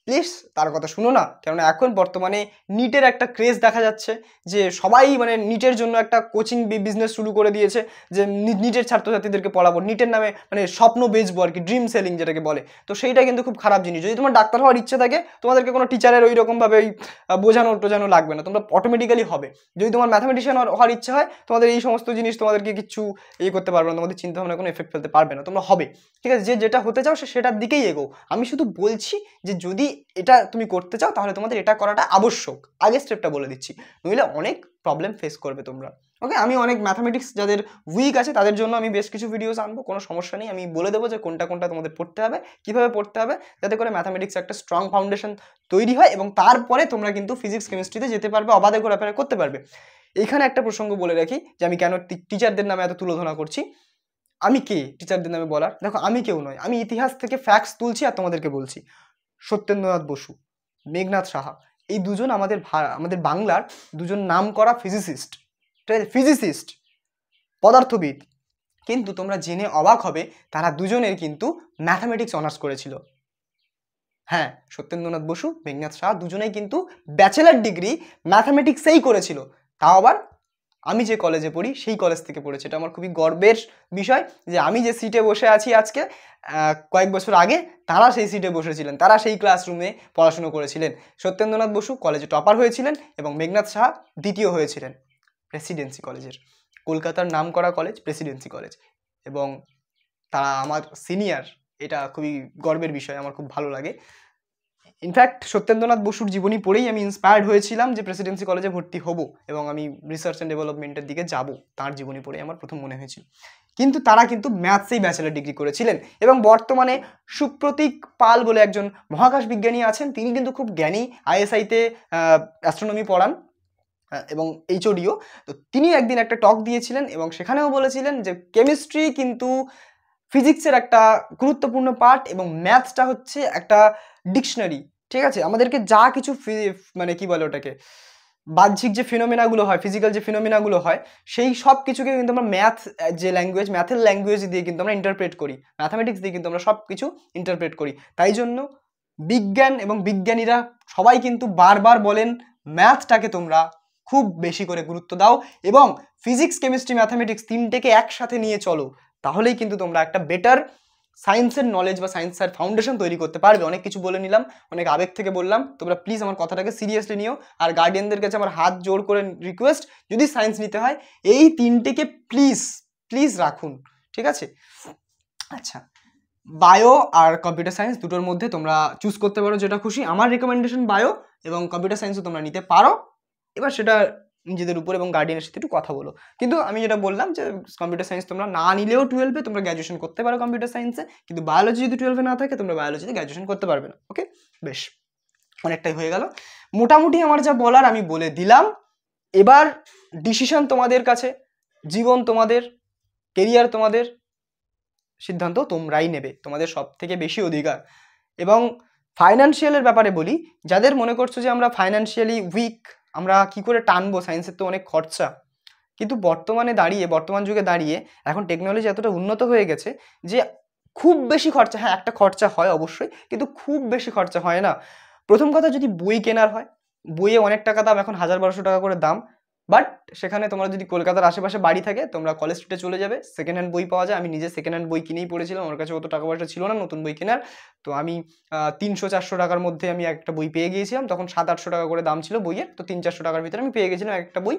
প্লিজ তার কথা শুনো না। কেননা এখন বর্তমানে নিটের একটা ক্রেজ দেখা যাচ্ছে, যে সবাই মানে নিটের জন্য একটা কোচিং বিজনেস শুরু করে দিয়েছে, যে নিটের ছাত্রছাত্রীদেরকে পড়াবো, নিটের নামে মানে স্বপ্ন বেচবো আর কি, ড্রিম সেলিং যেটাকে বলে। তো সেইটা কিন্তু খুব খারাপ জিনিস। যদি তোমার ডাক্তার হওয়ার ইচ্ছে থাকে, তোমাদেরকে কোনো টিচারের ওই রকমভাবে বোঝানো লাগবে না, তোমরা অটোমেটিক্যালি হবে। যদি তোমার ম্যাথামেটিশিয়ান হওয়ার ইচ্ছে হয়, তোমাদের এই সমস্ত জিনিস তোমাদেরকে কিছু করতে পারবে না, তোমাদের চিন্তা ভাবনা কোনো এফেক্ট ফেলতে পারবে না, তোমরা হবে, ঠিক আছে। যেটা হতে চাও সেটার দিকেই এগো। আমি শুধু বলছি যে যদি এটা তুমি করতে চাও তাহলে তোমাদের এটা করাটা আবশ্যক, আগের স্টেপটা বলে দিচ্ছি, নইলে অনেক প্রবলেম ফেস করবে তোমরা। ওকে, আমি অনেক ম্যাথামেটিক্স যাদের উইক আছে তাদের জন্য আমি বেশ কিছু ভিডিওস আনবো, কোনো সমস্যা নেই। আমি বলে দেবো যে কোনটা তোমাদের পড়তে হবে, কিভাবে পড়তে হবে, যাতে করে ম্যাথামেটিক্স একটা স্ট্রং ফাউন্ডেশন তৈরি হয় এবং তারপরে তোমরা কিন্তু ফিজিক্স, কেমিস্ট্রিতে যেতে পারবে, অবাধে ঘোরাফেরা করতে পারবে। এইখানে একটা প্রসঙ্গ বলে রাখি যে আমি কেন টিচারদের নামে এত তুলোধনা করছি। আমি কে টিচারদের নামে বলার? দেখো, আমি কেউ নয়, আমি ইতিহাস থেকে ফ্যাক্টস তুলছি আর তোমাদেরকে বলছি। সত্যেন্দ্রনাথ বসু, মেঘনাথ সাহা, এই দুজন আমাদের বাংলার দুজন নাম করা ফিজিসিস্ট, পদার্থবিদ। কিন্তু তোমরা জেনে অবাক হবে, তারা দুজনের কিন্তু ম্যাথামেটিক্স অনার্স করেছিল। হ্যাঁ, সত্যেন্দ্রনাথ বসু, মেঘনাথ সাহা দুজনেই কিন্তু ব্যাচেলার ডিগ্রি ম্যাথামেটিক্সেই করেছিল। তাও আবার আমি যে কলেজে পড়ি সেই কলেজ থেকে পড়েছি। এটা আমার খুবই গর্বের বিষয় যে আমি যে সিটে বসে আছি আজকে, কয়েক বছর আগে তারা সেই সিটে বসেছিলেন, তারা সেই ক্লাসরুমে পড়াশুনো করেছিলেন। সত্যেন্দ্রনাথ বসু কলেজে টপার হয়েছিলেন এবং মেঘনাথ সাহা দ্বিতীয় হয়েছিলেন প্রেসিডেন্সি কলেজের, কলকাতার নামকরা কলেজ প্রেসিডেন্সি কলেজ। এবং তারা আমার সিনিয়র, এটা খুবই গর্বের বিষয়, আমার খুব ভালো লাগে। ইনফ্যাক্ট সত্যেন্দ্রনাথ বসুর জীবনী পড়েই আমি ইন্সপায়ার্ড হয়েছিলাম যে প্রেসিডেন্সি কলেজে ভর্তি হব এবং আমি রিসার্চ অ্যান্ড ডেভেলপমেন্টের দিকে যাব, তার জীবনী পড়ে আমার প্রথম মনে হয়েছিল। কিন্তু তারা কিন্তু ম্যাথসেই ব্যাচেলার ডিগ্রি করেছিলেন। এবং বর্তমানে সুপ্রতীক পাল বলে একজন মহাকাশ বিজ্ঞানী আছেন, তিনি কিন্তু খুব জ্ঞানী, আইএসআইতে অ্যাস্ট্রোনমি পড়ান এবং এইচওডিও। তো তিনি একদিন একটা টক দিয়েছিলেন এবং সেখানেও বলেছিলেন যে কেমিস্ট্রি কিন্তু ফিজিক্সের একটা গুরুত্বপূর্ণ পার্ট এবং ম্যাথসটা হচ্ছে একটা ডিকশনারি, ঠিক আছে। আমাদেরকে যা কিছু মানে কি বলে ওটাকে, বাহ্যিক যে ফিনোমেনাগুলো হয়, ফিজিক্যাল যে ফিনোমেনাগুলো হয়, সেই সব কিছুকে কিন্তু আমরা ম্যাথের ল্যাঙ্গুয়েজ দিয়ে কিন্তু আমরা ইন্টারপ্রেট করি, ম্যাথামেটিক্স দিয়ে কিন্তু আমরা সব কিছু ইন্টারপ্রেট করি। তাই জন্য বিজ্ঞান এবং বিজ্ঞানীরা সবাই কিন্তু বারবার বলেন ম্যাথটাকে তোমরা খুব বেশি করে গুরুত্ব দাও এবং ফিজিক্স, কেমিস্ট্রি, ম্যাথামেটিক্স 3টেকে একসাথে নিয়ে চলো, তাহলেই কিন্তু তোমরা একটা বেটার সায়েন্সের নলেজ বা সায়েন্সের ফাউন্ডেশন তৈরি করতে পারবে। অনেক কিছু বলে নিলাম, অনেক আবেগ থেকে বললাম, তোমরা প্লিজ আমার কথাটাকে সিরিয়াসলি নিও। আর গার্ডিয়ানদের কাছে আমার হাত জোর করে রিকোয়েস্ট, যদি সায়েন্স নিতে হয় এই 3টেকে প্লিজ রাখুন, ঠিক আছে। আচ্ছা, বায়ো আর কম্পিউটার সায়েন্স দুটোর মধ্যে তোমরা চুজ করতে পারো যেটা খুশি। আমার রেকমেন্ডেশন বায়ো এবং কম্পিউটার সায়েন্সও তোমরা নিতে পারো। এবার সেটা নিজেদের উপর এবং গার্ডিয়ানের সাথে একটু কথা বলো। কিন্তু আমি যেটা বললাম যে কম্পিউটার সায়েন্স তোমরা না নিলেও 12-এ তোমরা গ্র্যাজুয়েশন করতে পারো কম্পিউটার সায়েন্সে, কিন্তু বায়োলজি যদি 12-এ না থাকে তোমরা বায়োলজিতে গ্র্যাজুয়েশন করতে পারবে না। ওকে, বেশ, অনেকটাই হয়ে গেল। মোটামুটি আমার যা বলার আমি বলে দিলাম। এবার ডিসিশন তোমাদের কাছে, জীবন তোমাদের, কেরিয়ার তোমাদের, সিদ্ধান্ত তোমরাই নেবে, তোমাদের সব থেকে বেশি অধিকার। এবং ফাইন্যান্সিয়ালের ব্যাপারে বলি, যাদের মনে করছো যে আমরা ফাইন্যান্সিয়ালি উইক, আমরা কি করে টানবো, সায়েন্সের তো অনেক খরচা, কিন্তু বর্তমান যুগে দাঁড়িয়ে এখন টেকনোলজি এতটা উন্নত হয়ে গেছে যে খুব বেশি খরচা, হ্যাঁ একটা খরচা হয় অবশ্যই, কিন্তু খুব বেশি খরচা হয় না। প্রথম কথা, যদি বই কেনার হয়, বইয়ে অনেক টাকা দাম, এখন 1000-1200 টাকা করে দাম। বাট সেখানে তোমরা যদি কলকাতার আশেপাশে বাড়ি থাকে, তোমরা কলেজ স্ট্রিটে চলে যাবে, সেকেন্ড হ্যান্ড বই পাওয়া যায়। আমি নিজে সেকেন্ড হ্যান্ড বই কিনেই পড়েছিলাম, আমার কাছে অত টাকা পয়সা ছিল না নতুন বই কেনার। তো আমি 300-400 টাকার মধ্যে আমি একটা বই পেয়ে গিয়েছিলাম, তখন 700-800 টাকা করে দাম ছিল বইয়ের, তো 300-400 টাকার ভিতরে আমি পেয়ে গেছিলাম একটা বই।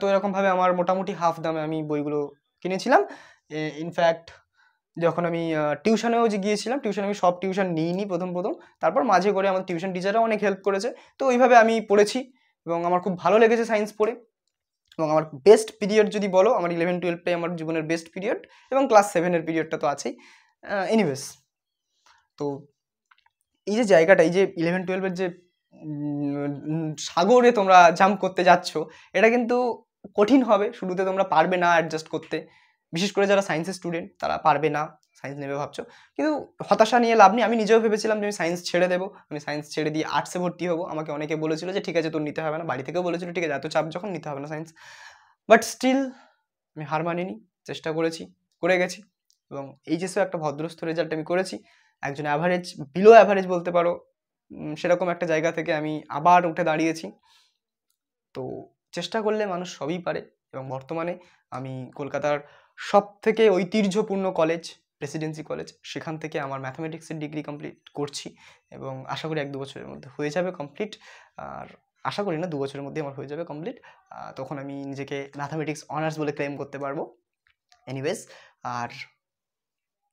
তো এরকমভাবে আমার মোটামুটি হাফ দামে আমি বইগুলো কিনেছিলাম। ইনফ্যাক্ট যখন আমি টিউশনেও যে গিয়েছিলাম, আমি সব টিউশন নিইনি প্রথম, তারপর মাঝে করে আমার টিউশন টিচাররাও অনেক হেল্প করেছে। তো ওইভাবে আমি পড়েছি এবং আমার খুব ভালো লেগেছে সায়েন্স পড়ে। এবং আমার বেস্ট পিরিয়ড যদি বলো, আমার 11-12টাই আমার জীবনের বেস্ট পিরিয়ড, এবং ক্লাস 7-এর পিরিয়ডটা তো আছেই। এনিওয়েজ, তো এই যে জায়গাটা, এই যে 11-12-এর যে সাগরে তোমরা জাম্প করতে যাচ্ছ, এটা কিন্তু কঠিন হবে, শুরুতে তোমরা পারবে না অ্যাডজাস্ট করতে, বিশেষ করে যারা সায়েন্সের স্টুডেন্ট তারা পারবে না, সায়েন্স নেবে ভাবছো। কিন্তু হতাশা নিয়ে লাভ নেই। আমি নিজেও ভেবেছিলাম যে আমি সায়েন্স ছেড়ে দেবো, আমি সায়েন্স ছেড়ে দিয়ে আর্টসে ভর্তি হবো। আমাকে অনেকে বলেছিল যে ঠিক আছে তোর নিতে হবে না, বাড়ি থেকেও বলেছিল ঠিক আছে এত চাপ যখন নিতে হবে না সায়েন্স। বাট স্টিল আমি হার মানিনি, চেষ্টা করেছি, করে গেছি, এবং এইচএসেও একটা ভদ্রস্থ রেজাল্ট আমি করেছি। একজন অ্যাভারেজ, বিলো অ্যাভারেজ বলতে পারো, সেরকম একটা জায়গা থেকে আমি আবার উঠে দাঁড়িয়েছি। তো চেষ্টা করলে মানুষ সবই পারে। এবং বর্তমানে আমি কলকাতার সব থেকে ঐতিহ্যপূর্ণ কলেজ, প্রেসিডেন্সি কলেজ, সেখান থেকে আমার ম্যাথামেটিক্সের ডিগ্রি কমপ্লিট করছি, এবং আশা করি 1-2 বছরের মধ্যে হয়ে যাবে কমপ্লিট। আর আশা করি না, 2 বছরের মধ্যে আমার হয়ে যাবে কমপ্লিট। তখন আমি নিজেকে ম্যাথামেটিক্স অনার্স বলে ক্লেম করতে পারবো। এনিওয়েজ, আর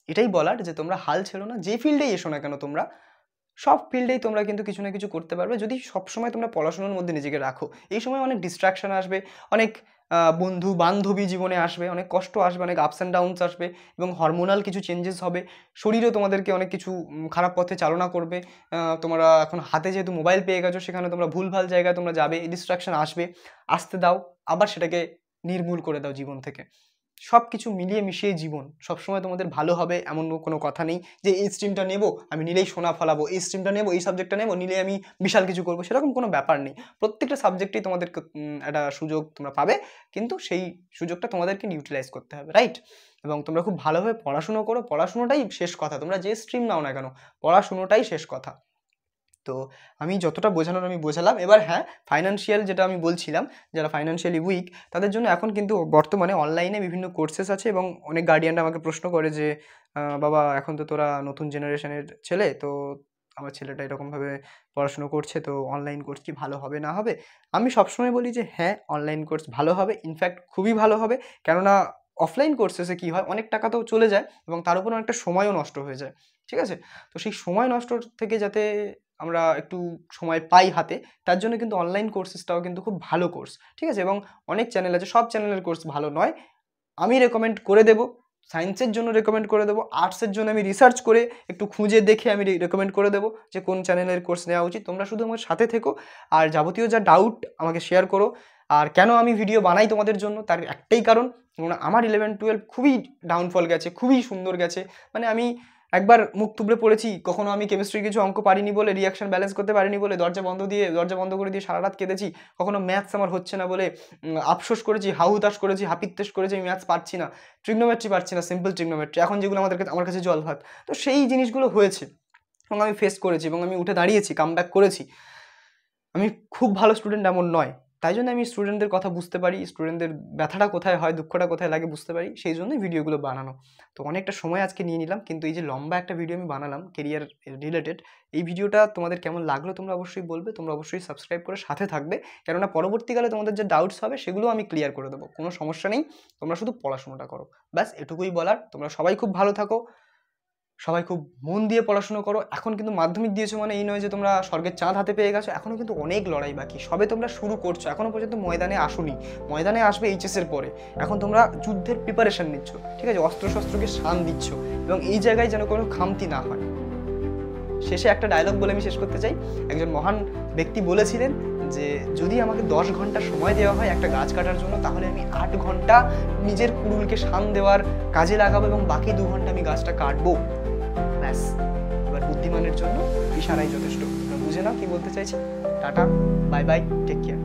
এটাই বলার যে তোমরা হাল ছেড়ো না, যে ফিল্ডেই এসো না কেন তোমরা, সব ফিল্ডেই তোমরা কিন্তু কিছু না কিছু করতে পারবে, যদি সবসময় তোমরা পড়াশোনার মধ্যে নিজেকে রাখো। এই সময় অনেক ডিস্ট্রাকশন আসবে, অনেক বন্ধু বান্ধবী জীবনে আসবে, অনেক কষ্ট আসবে, অনেক আপস অ্যান্ড ডাউনস আসবে, এবং হরমোনাল কিছু চেঞ্জেস হবে, শরীরও তোমাদেরকে অনেক কিছু খারাপ পথে চালনা করবে। তোমরা এখন হাতে যেহেতু মোবাইল পেয়ে গেছো, সেখানে তোমরা ভুলভাল জায়গায় তোমরা যাবে, ডিস্ট্রাকশন আসবে, আসতে দাও, আবার সেটাকে নির্মূল করে দাও জীবন থেকে। সব কিছু মিলিয়ে মিশিয়ে জীবন সবসময় তোমাদের ভালো হবে এমন কোনো কথা নেই যে এই স্ট্রিমটা নেবো আমি নিলেই সোনা ফলাবো, এই স্ট্রিমটা নেবো, এই সাবজেক্টটা নেবো নিলে আমি বিশাল কিছু করবো, সেরকম কোনো ব্যাপার নেই। প্রত্যেকটা সাবজেক্টেই তোমাদের একটা সুযোগ তোমরা পাবে, কিন্তু সেই সুযোগটা তোমাদেরকে ইউটিলাইজ করতে হবে, রাইট? এবং তোমরা খুব ভালোভাবে পড়াশুনো করো, পড়াশুনোটাই শেষ কথা, তোমরা যে স্ট্রিম নাও না কেন পড়াশুনোটাই শেষ কথা। তো আমি যতটা বোঝানোর আমি বোঝালাম। এবার হ্যাঁ, ফাইন্যান্সিয়াল যেটা আমি বলছিলাম, যারা ফাইন্যান্সিয়ালি উইক তাদের জন্য এখন কিন্তু বর্তমানে অনলাইনে বিভিন্ন কোর্সেস আছে, এবং অনেক গার্ডিয়ানরা আমাকে প্রশ্ন করে যে বাবা এখন তো তোরা নতুন জেনারেশনের ছেলে, তো আমার ছেলেটা এরকমভাবে পড়াশুনো করছে, তো অনলাইন কোর্স কি ভালো হবে না হবে? আমি সবসময় বলি যে হ্যাঁ, অনলাইন কোর্স ভালো হবে, ইনফ্যাক্ট খুবই ভালো হবে। কেননা অফলাইন কোর্সেসে কী হয়, অনেক টাকা তো চলে যায় এবং তার উপর অনেকটা সময়ও নষ্ট হয়ে যায়, ঠিক আছে? তো সেই সময় নষ্ট থেকে যাতে আমরা একটু সময় পাই হাতে, তার জন্য কিন্তু অনলাইন কোর্সেসটাও কিন্তু খুব ভালো কোর্স, ঠিক আছে? এবং অনেক চ্যানেল আছে, সব চ্যানেলের কোর্স ভালো নয়। আমি রেকমেন্ড করে দেবো, সায়েন্সের জন্য রেকমেন্ড করে দেবো, আর্টসের জন্য আমি রিসার্চ করে একটু খুঁজে দেখে আমি রেকমেন্ড করে দেবো যে কোন চ্যানেলের কোর্স নেওয়া উচিত। তোমরা শুধু আমার সাথে থেকো, আর যাবতীয় যা ডাউট আমাকে শেয়ার করো। আর কেন আমি ভিডিও বানাই তোমাদের জন্য, তার একটাই কারণ, আমার 11-12 খুবই ডাউনফল গেছে, খুবই সুন্দর গেছে। মানে আমি একবার মুখ থুবড়ে পড়েছি, কখনো আমি কেমিস্ট্রির কিছু অঙ্ক পারিনি বলে, রিয়াকশন ব্যালেন্স করতে পারিনি বলে দরজা বন্ধ করে দিয়ে সারা রাত কেঁদেছি। কখনো ম্যাথস আমার হচ্ছে না বলে আফসোস করেছি, হাহুতাশ করেছি, হাপিত্তেশ করেছি, আমি ম্যাথস পারছি না, ট্রিগনোমেট্রি পারছি না, সিম্পল ট্রিগনোমেট্রি, এখন যেগুলো আমার কাছে জল ভাত। তো সেই জিনিসগুলো হয়েছে এবং আমি ফেস করেছি, এবং আমি উঠে দাঁড়িয়েছি, কামব্যাক করেছি। আমি খুব ভালো স্টুডেন্ট এমন নয়, তাই জন্য আমি স্টুডেন্টদের কথা বুঝতে পারি, স্টুডেন্টদের ব্যথাটা কোথায় হয়, দুঃখটা কোথায় লাগে বুঝতে পারি, সেই জন্যই ভিডিওগুলো বানানো। তো অনেকটা সময় আজকে নিয়ে নিলাম, কিন্তু এই যে লম্বা একটা ভিডিও আমি বানালাম কেরিয়ার রিলেটেড, এই ভিডিওটা তোমাদের কেমন লাগলো তোমরা অবশ্যই বলবে, তোমরা অবশ্যই সাবস্ক্রাইব করে সাথে থাকবে, কেননা পরবর্তীকালে তোমাদের যে ডাউটস হবে সেগুলো আমি ক্লিয়ার করে দেবো, কোনো সমস্যা নেই। তোমরা শুধু পড়াশোনাটা করো, ব্যাস এটুকুই বলার। তোমরা সবাই খুব ভালো থাকো, সবাই খুব মন দিয়ে পড়াশুনো করো। এখন কিন্তু মাধ্যমিক দিয়েছো মানে এই নয় যে তোমরা স্বর্গের চাঁদ হাতে পেয়ে গেছো, এখনও কিন্তু অনেক লড়াই বাকি, সবে তোমরা শুরু করছো, এখনও পর্যন্ত ময়দানে আসোনি, ময়দানে আসবে এইচএসের পরে। এখন তোমরা যুদ্ধের প্রিপারেশন নিচ্ছ, ঠিক আছে, অস্ত্রশস্ত্রকে শান দিচ্ছ, এবং এই জায়গায় যেন কোনো খামতি না হয়। শেষে একটা ডায়লগ বলে আমি শেষ করতে চাই। একজন মহান ব্যক্তি বলেছিলেন যে যদি আমাকে 10 ঘন্টা সময় দেওয়া হয় একটা গাছ কাটার জন্য, তাহলে আমি 8 ঘন্টা নিজের কুড়ুলকে শান দেওয়ার কাজে লাগাবো এবং বাকি 2 ঘন্টা আমি গাছটা কাটবো। ব্যাস, এবার বুদ্ধিমানের জন্য ইশারাই যথেষ্ট। তোমরা বুঝে নাও কি বলতে চাইছি। Tata, bye bye, take care.